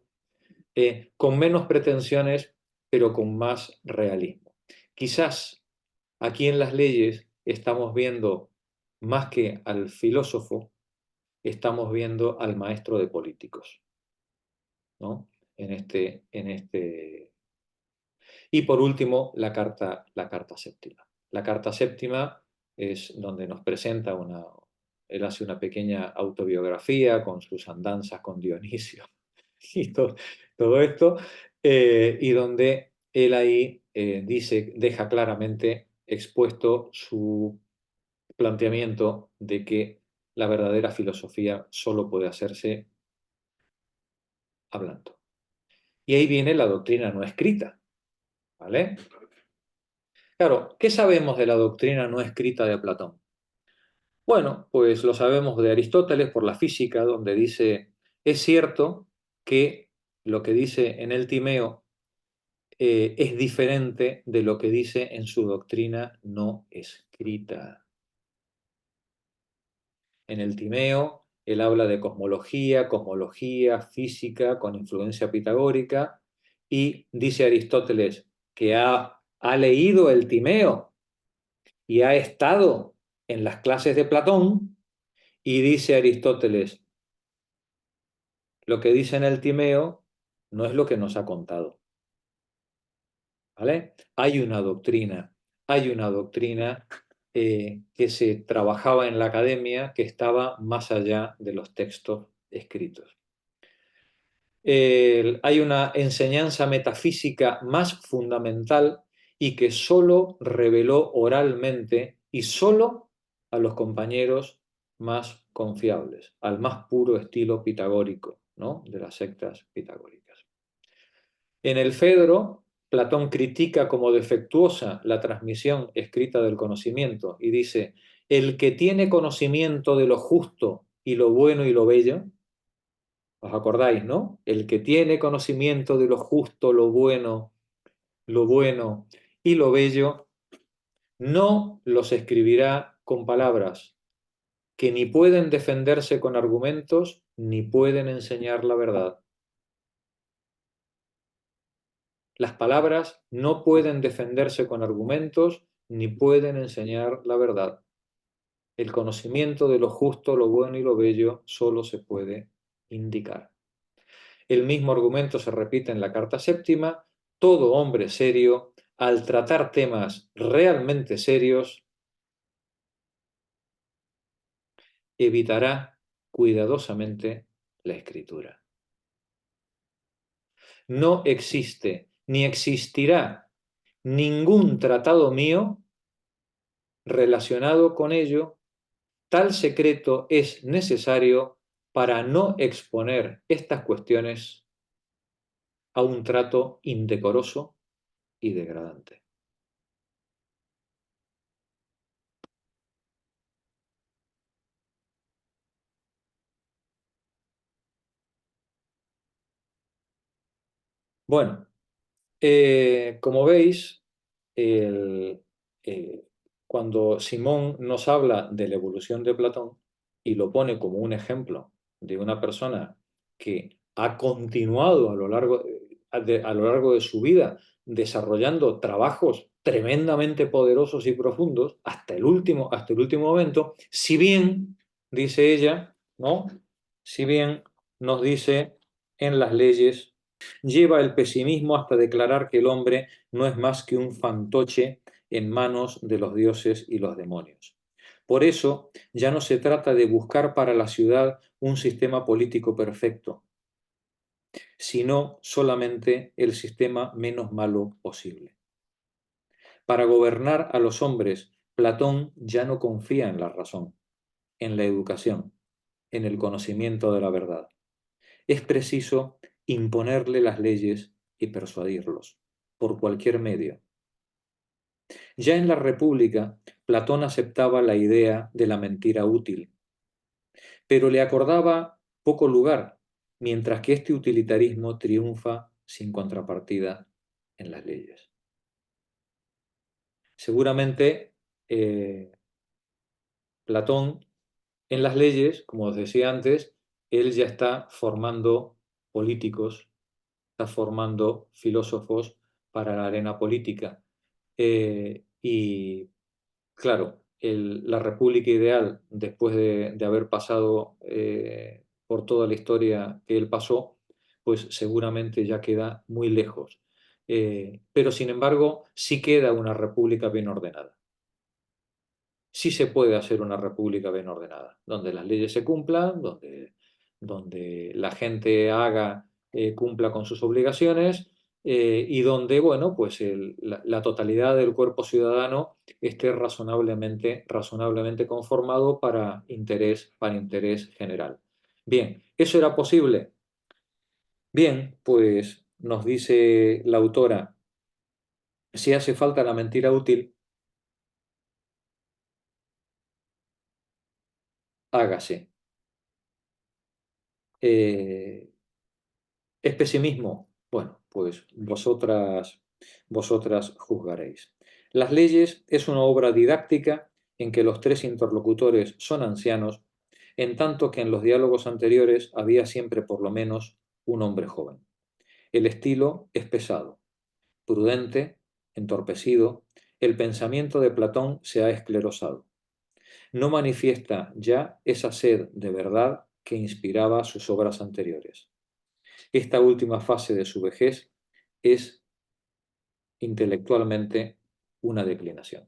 con menos pretensiones, pero con más realismo. Quizás aquí en las leyes estamos viendo, más que al filósofo, estamos viendo al maestro de políticos, ¿no? En este. Y por último, la carta séptima. La carta séptima es donde nos presenta él hace una pequeña autobiografía con sus andanzas con Dionisio y todo esto, y donde él ahí deja claramente expuesto su planteamiento de que la verdadera filosofía solo puede hacerse hablando. Y ahí viene la doctrina no escrita, ¿vale? Claro, ¿qué sabemos de la doctrina no escrita de Platón? Bueno, pues lo sabemos de Aristóteles por la física, donde dice, es cierto que lo que dice en el Timeo es diferente de lo que dice en su doctrina no escrita. En el Timeo, él habla de cosmología, física, con influencia pitagórica, y dice Aristóteles que ha leído el Timeo y ha estado en las clases de Platón, y dice Aristóteles, lo que dice en el Timeo no es lo que nos ha contado. ¿Vale? Hay una doctrina que se trabajaba en la academia que estaba más allá de los textos escritos. Hay una enseñanza metafísica más fundamental y que solo reveló oralmente y solo a los compañeros más confiables, al más puro estilo pitagórico, ¿no? De las sectas pitagóricas. En el Fedro, Platón critica como defectuosa la transmisión escrita del conocimiento y dice, el que tiene conocimiento de lo justo y lo bueno y lo bello, ¿os acordáis, no? El que tiene conocimiento de lo justo, lo bueno y lo bello, no los escribirá con palabras que ni pueden defenderse con argumentos ni pueden enseñar la verdad. Las palabras no pueden defenderse con argumentos ni pueden enseñar la verdad. El conocimiento de lo justo, lo bueno y lo bello solo se puede indicar. El mismo argumento se repite en la carta séptima. Todo hombre serio, al tratar temas realmente serios, evitará cuidadosamente la escritura. No existe ni existirá ningún tratado mío relacionado con ello. Tal secreto es necesario para no exponer estas cuestiones a un trato indecoroso y degradante. Bueno, como veis, cuando Simón nos habla de la evolución de Platón y lo pone como un ejemplo de una persona que ha continuado a lo largo de su vida desarrollando trabajos tremendamente poderosos y profundos hasta el último momento, si bien, dice ella, ¿no? Si bien nos dice en las leyes, lleva el pesimismo hasta declarar que el hombre no es más que un fantoche en manos de los dioses y los demonios. Por eso ya no se trata de buscar para la ciudad un sistema político perfecto, sino solamente el sistema menos malo posible. Para gobernar a los hombres, Platón ya no confía en la razón, en la educación, en el conocimiento de la verdad. Es preciso imponerle las leyes y persuadirlos, por cualquier medio. Ya en la República, Platón aceptaba la idea de la mentira útil, pero le acordaba poco lugar, mientras que este utilitarismo triunfa sin contrapartida en las leyes. Seguramente Platón en las leyes, como os decía antes, él ya está formando políticos, está formando filósofos para la arena política. Y claro, la república ideal, después de haber pasado por toda la historia que él pasó, pues seguramente ya queda muy lejos. Pero sin embargo, sí queda una república bien ordenada. Sí se puede hacer una república bien ordenada, donde las leyes se cumplan, donde la gente cumpla con sus obligaciones y donde, bueno, pues la totalidad del cuerpo ciudadano esté razonablemente conformado para interés general. Bien, ¿eso era posible? Bien, pues nos dice la autora, si hace falta la mentira útil, hágase. ¿Es pesimismo? Bueno, pues vosotras juzgaréis. Las leyes es una obra didáctica en que los tres interlocutores son ancianos, en tanto que en los diálogos anteriores había siempre por lo menos un hombre joven. El estilo es pesado, prudente, entorpecido, el pensamiento de Platón se ha esclerosado. No manifiesta ya esa sed de verdad que inspiraba sus obras anteriores. Esta última fase de su vejez es intelectualmente una declinación.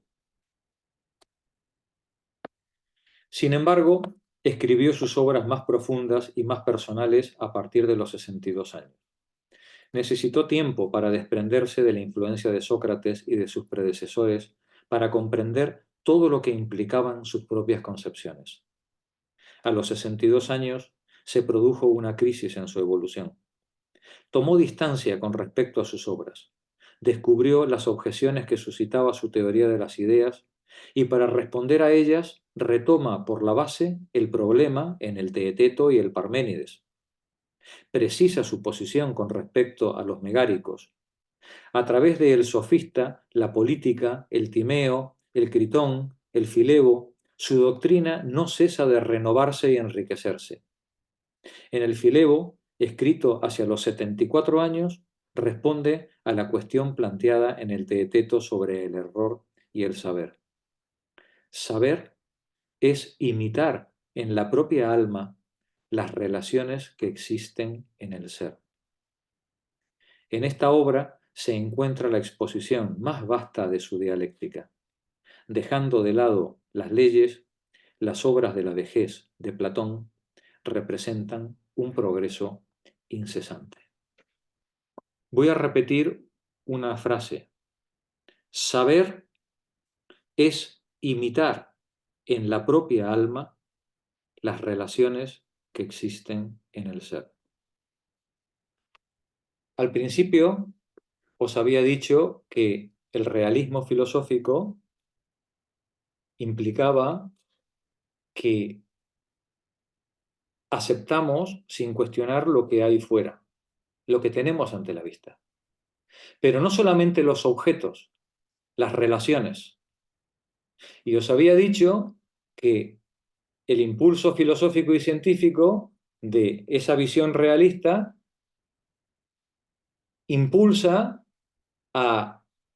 Sin embargo, escribió sus obras más profundas y más personales a partir de los 62 años. Necesitó tiempo para desprenderse de la influencia de Sócrates y de sus predecesores para comprender todo lo que implicaban sus propias concepciones. A los 62 años se produjo una crisis en su evolución. Tomó distancia con respecto a sus obras, descubrió las objeciones que suscitaba su teoría de las ideas y para responder a ellas retoma por la base el problema en el Teeteto y el Parménides. Precisa su posición con respecto a los megáricos. A través de el sofista, la política, el timeo, el critón, el filebo, su doctrina no cesa de renovarse y enriquecerse. En el filebo, escrito hacia los 74 años, responde a la cuestión planteada en el Teeteto sobre el error y el saber. Saber es imitar en la propia alma las relaciones que existen en el ser. En esta obra se encuentra la exposición más vasta de su dialéctica. Dejando de lado las leyes, las obras de la vejez de Platón representan un progreso incesante. Voy a repetir una frase. Saber es imitar en la propia alma las relaciones que existen en el ser. al principio os había dicho que el realismo filosófico implicaba que aceptamos sin cuestionar lo que hay fuera, lo que tenemos ante la vista. Pero no solamente los objetos, las relaciones. Y os había dicho que el impulso filosófico y científico de esa visión realista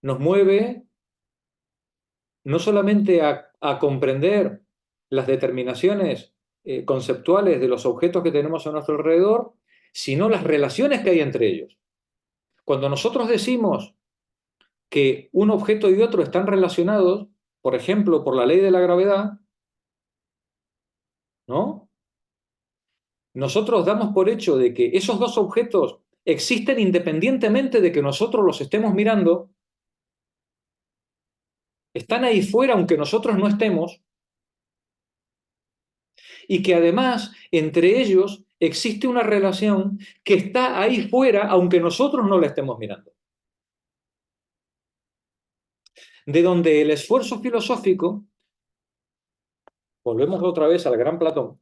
nos mueve no solamente a comprender las determinaciones conceptuales de los objetos que tenemos a nuestro alrededor, sino las relaciones que hay entre ellos. Cuando nosotros decimos que un objeto y otro están relacionados, por ejemplo, por la ley de la gravedad, ¿no? Nosotros damos por hecho de que esos dos objetos existen independientemente de que nosotros los estemos mirando, están ahí fuera aunque nosotros no estemos, y que además entre ellos existe una relación que está ahí fuera aunque nosotros no la estemos mirando. De donde el esfuerzo filosófico, volvemos otra vez al gran Platón,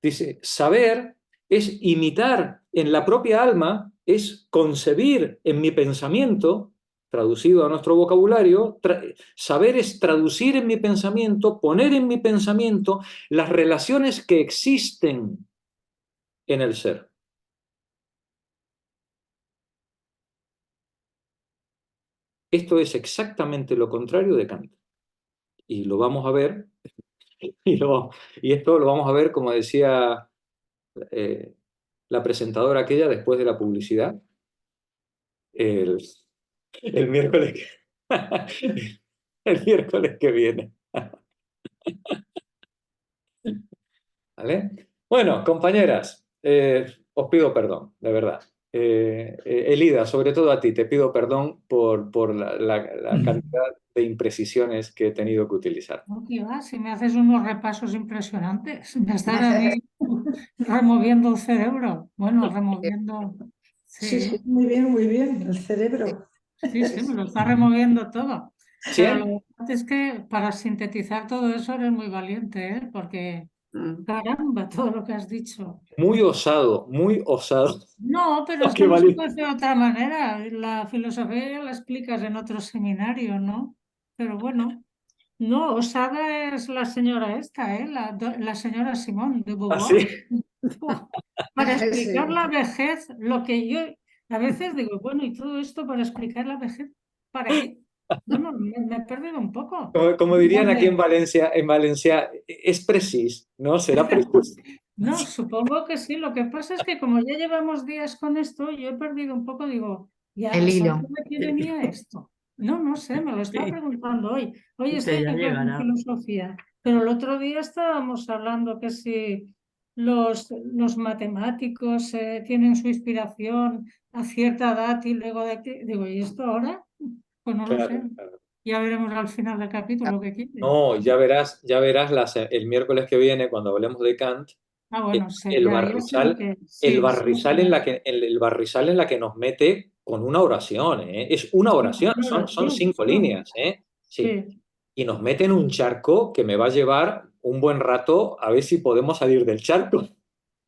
dice, saber es imitar en la propia alma, es concebir en mi pensamiento, traducido a nuestro vocabulario, saber es traducir en mi pensamiento, poner en mi pensamiento las relaciones que existen en el ser. Esto es exactamente lo contrario de Kant. Y lo vamos a ver, y esto lo vamos a ver, como decía la presentadora aquella después de la publicidad, el miércoles el miércoles que viene. ¿Vale? Bueno, compañeras, os pido perdón, de verdad. Elida, sobre todo a ti, te pido perdón por la cantidad de imprecisiones que he tenido que utilizar. No, que va, si me haces unos repasos impresionantes, me estás a mí removiendo el cerebro. Bueno, removiendo. Sí, muy bien, el cerebro. sí, me lo está removiendo todo. ¿Sí? Pero la verdad es que para sintetizar todo eso eres muy valiente, ¿eh? Porque, caramba, todo lo que has dicho. Muy osado, muy osado. No, pero es Qué que no se valiente. puede hacer de otra manera. La filosofía ya la explicas en otro seminario, ¿no? Pero bueno. No, osada es la señora esta, ¿eh? La señora Simone de Beauvoir. ¿Así? Para explicar Sí. la vejez, lo que yo a veces digo, bueno, ¿y todo esto para explicar la vejez? ¿Para qué? Bueno, me he perdido un poco. Como dirían aquí Hombre, en Valencia, es preciso, ¿no? Será preciso. no, supongo que sí. Lo que pasa es que como ya llevamos días con esto, yo he perdido un poco, digo, ¿ya El hilo. sabes de qué venía esto? No sé, me lo estaba Sí. preguntando hoy. Hoy Sí, estoy en ya la clase de llegará. filosofía, pero el otro día estábamos hablando que si los matemáticos tienen su inspiración a cierta edad y luego de que, digo, ¿y esto ahora? Pues no lo sé. Claro, claro. Ya veremos al final del capítulo que quiere. No, ya verás el miércoles que viene, cuando hablemos de Kant, Ah, bueno, sí, el ya, yo sé lo barrizal, que... el Sí, barrizal sí. el barrizal en la que nos mete con una oración, ¿eh? Es una oración, son 5 líneas, ¿eh? Sí. Sí. Y nos mete en un charco que me va a llevar un buen rato a ver si podemos salir del charco.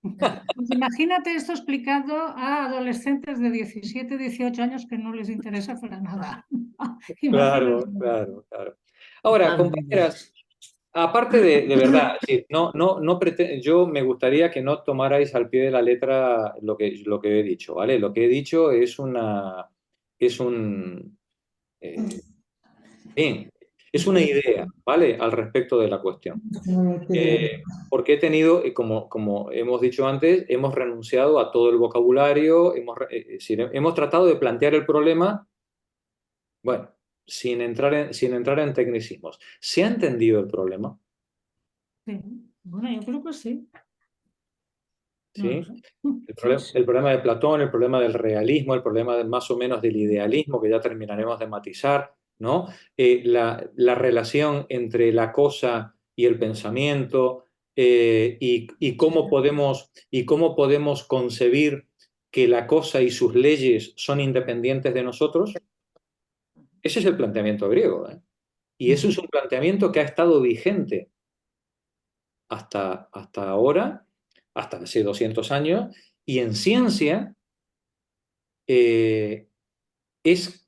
Pues imagínate esto explicado a adolescentes de 17, 18 años que no les interesa para nada. Claro, Imagínate. claro, claro. Ahora, Madre mía. compañeras, aparte de verdad, es decir, yo me gustaría que no tomarais al pie de la letra lo que he dicho, ¿vale? Lo que he dicho es bien, es una idea, ¿vale? Al respecto de la cuestión. Porque he tenido, como hemos dicho antes, hemos renunciado a todo el vocabulario, hemos tratado de plantear el problema, bueno, sin entrar en tecnicismos. ¿Se ha entendido el problema? Sí. Bueno, yo creo que sí. No ¿Sí? lo sé. El problema de Platón, el problema del realismo, el problema más o menos del idealismo, que ya terminaremos de matizar, ¿no? La relación entre la cosa y el pensamiento, y cómo podemos concebir que la cosa y sus leyes son independientes de nosotros? Ese es el planteamiento griego, ¿eh? Y eso es un planteamiento que ha estado vigente hasta ahora, hasta hace 200 años, y en ciencia es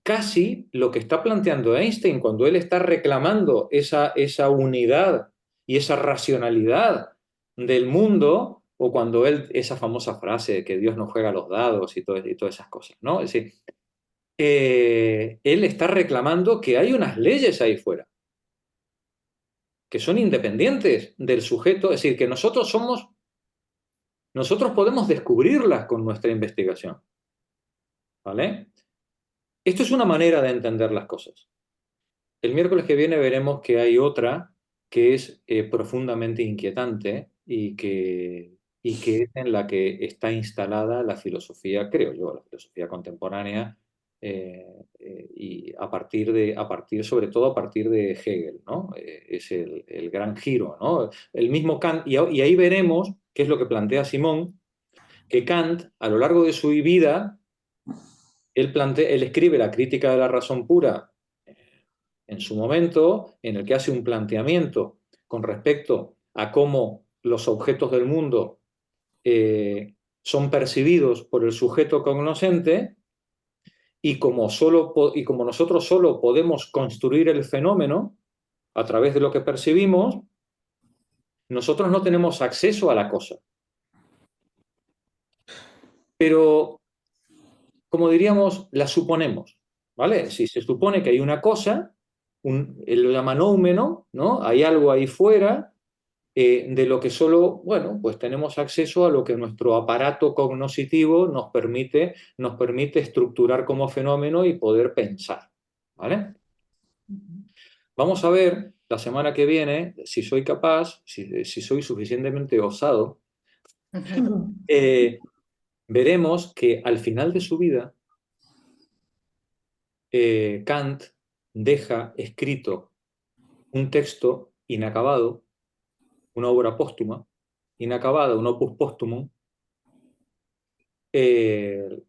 casi lo que está planteando Einstein cuando él está reclamando esa unidad y esa racionalidad del mundo, o cuando él, esa famosa frase de que Dios no juega a los dados y todas esas cosas, ¿no? Es decir, él está reclamando que hay unas leyes ahí fuera, que son independientes del sujeto, es decir, que nosotros podemos descubrirlas con nuestra investigación, ¿vale? Esto es una manera de entender las cosas. El miércoles que viene veremos que hay otra que es profundamente inquietante y que es en la que está instalada la filosofía, creo yo, la filosofía contemporánea, y sobre todo a partir de Hegel, ¿no? Es el gran giro, ¿no? El mismo Kant, y ahí veremos qué es lo que plantea Simón, que Kant, a lo largo de su vida, él escribe la Crítica de la Razón Pura en su momento, en el que hace un planteamiento con respecto a cómo los objetos del mundo son percibidos por el sujeto cognoscente, y como nosotros solo podemos construir el fenómeno a través de lo que percibimos, nosotros no tenemos acceso a la cosa. Pero, como diríamos, la suponemos, ¿vale? Si se supone que hay una cosa, él lo llama noumeno, ¿no? Hay algo ahí fuera de lo que solo, bueno, pues tenemos acceso a lo que nuestro aparato cognoscitivo nos permite estructurar como fenómeno y poder pensar, ¿vale? Vamos a ver la semana que viene si soy capaz, si soy suficientemente osado, veremos que al final de su vida Kant deja escrito un texto inacabado, una obra póstuma, inacabada, un opus póstumum, que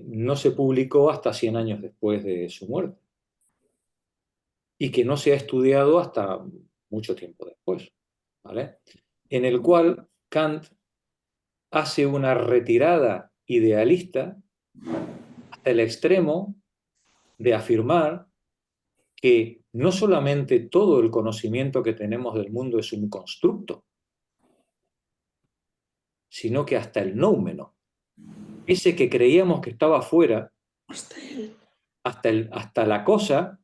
no se publicó hasta 100 años después de su muerte y que no se ha estudiado hasta mucho tiempo después, ¿vale? En el cual Kant hace una retirada idealista hasta el extremo de afirmar que no solamente todo el conocimiento que tenemos del mundo es un constructo, sino que hasta el noumeno, ese que creíamos que estaba fuera, hasta la cosa,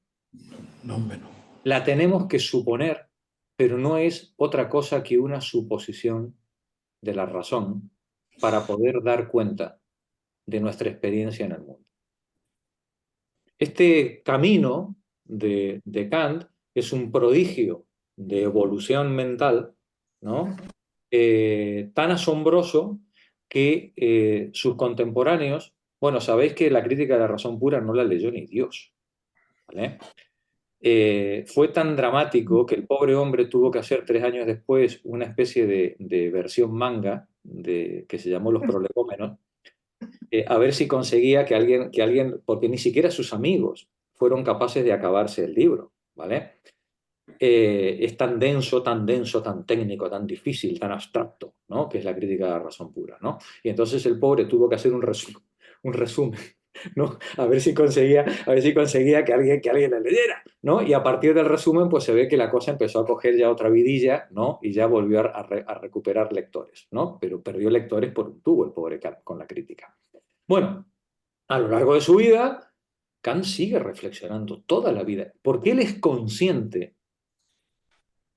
la tenemos que suponer, pero no es otra cosa que una suposición de la razón para poder dar cuenta de nuestra experiencia en el mundo. Este camino de Kant es un prodigio de evolución mental, ¿no? Tan asombroso que sus contemporáneos, bueno, sabéis que la Crítica de la Razón Pura no la leyó ni Dios, ¿vale? Fue tan dramático que el pobre hombre tuvo que hacer 3 años después una especie de versión manga que se llamó Los Prolegómenos, a ver si conseguía que alguien, porque ni siquiera sus amigos fueron capaces de acabarse el libro, ¿vale? Es tan denso, tan técnico, tan difícil, tan abstracto, ¿no? Que es la Crítica de la Razón Pura, ¿no? Y entonces el pobre tuvo que hacer un resumen, ¿no? A ver si conseguía que alguien la leyera, ¿no? Y a partir del resumen, pues se ve que la cosa empezó a coger ya otra vidilla, ¿no? Y ya volvió a recuperar lectores, ¿no? Pero perdió lectores por un tubo el pobre Kant con la crítica. Bueno, a lo largo de su vida, Kant sigue reflexionando toda la vida, porque él es consciente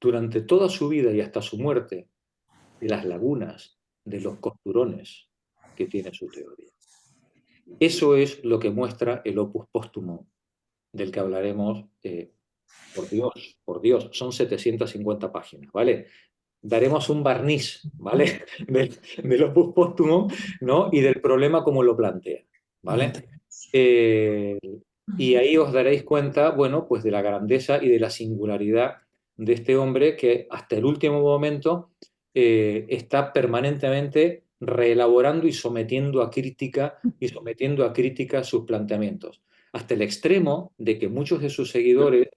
durante toda su vida y hasta su muerte de las lagunas, de los costurones que tiene su teoría. Eso es lo que muestra el opus póstumo del que hablaremos, por Dios, son 750 páginas, ¿vale? Daremos un barniz, ¿vale? del opus póstumo, ¿no? Y del problema como lo plantea, ¿vale? Y ahí os daréis cuenta, bueno, pues de la grandeza y de la singularidad de este hombre que hasta el último momento está permanentemente reelaborando y sometiendo a crítica sus planteamientos, hasta el extremo de que muchos de sus seguidores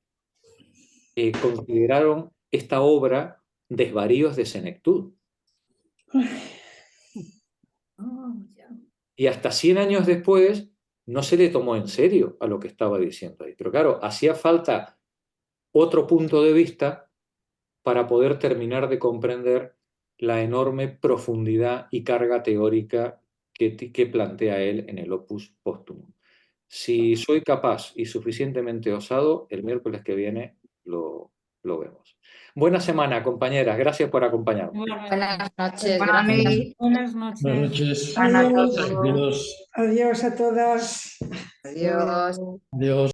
consideraron esta obra desvaríos de senectud. Y hasta 100 años después no se le tomó en serio a lo que estaba diciendo ahí. Pero claro, hacía falta otro punto de vista para poder terminar de comprender la enorme profundidad y carga teórica que plantea él en el Opus Póstumo. Si soy capaz y suficientemente osado, el miércoles que viene lo vemos. Buena semana, compañeras. Gracias por acompañarnos. Buenas noches, Buenas gracias. noches. Buenas noches. Buenas noches. Buenas Adiós. noches. Adiós. Adiós a todas. Adiós. Adiós.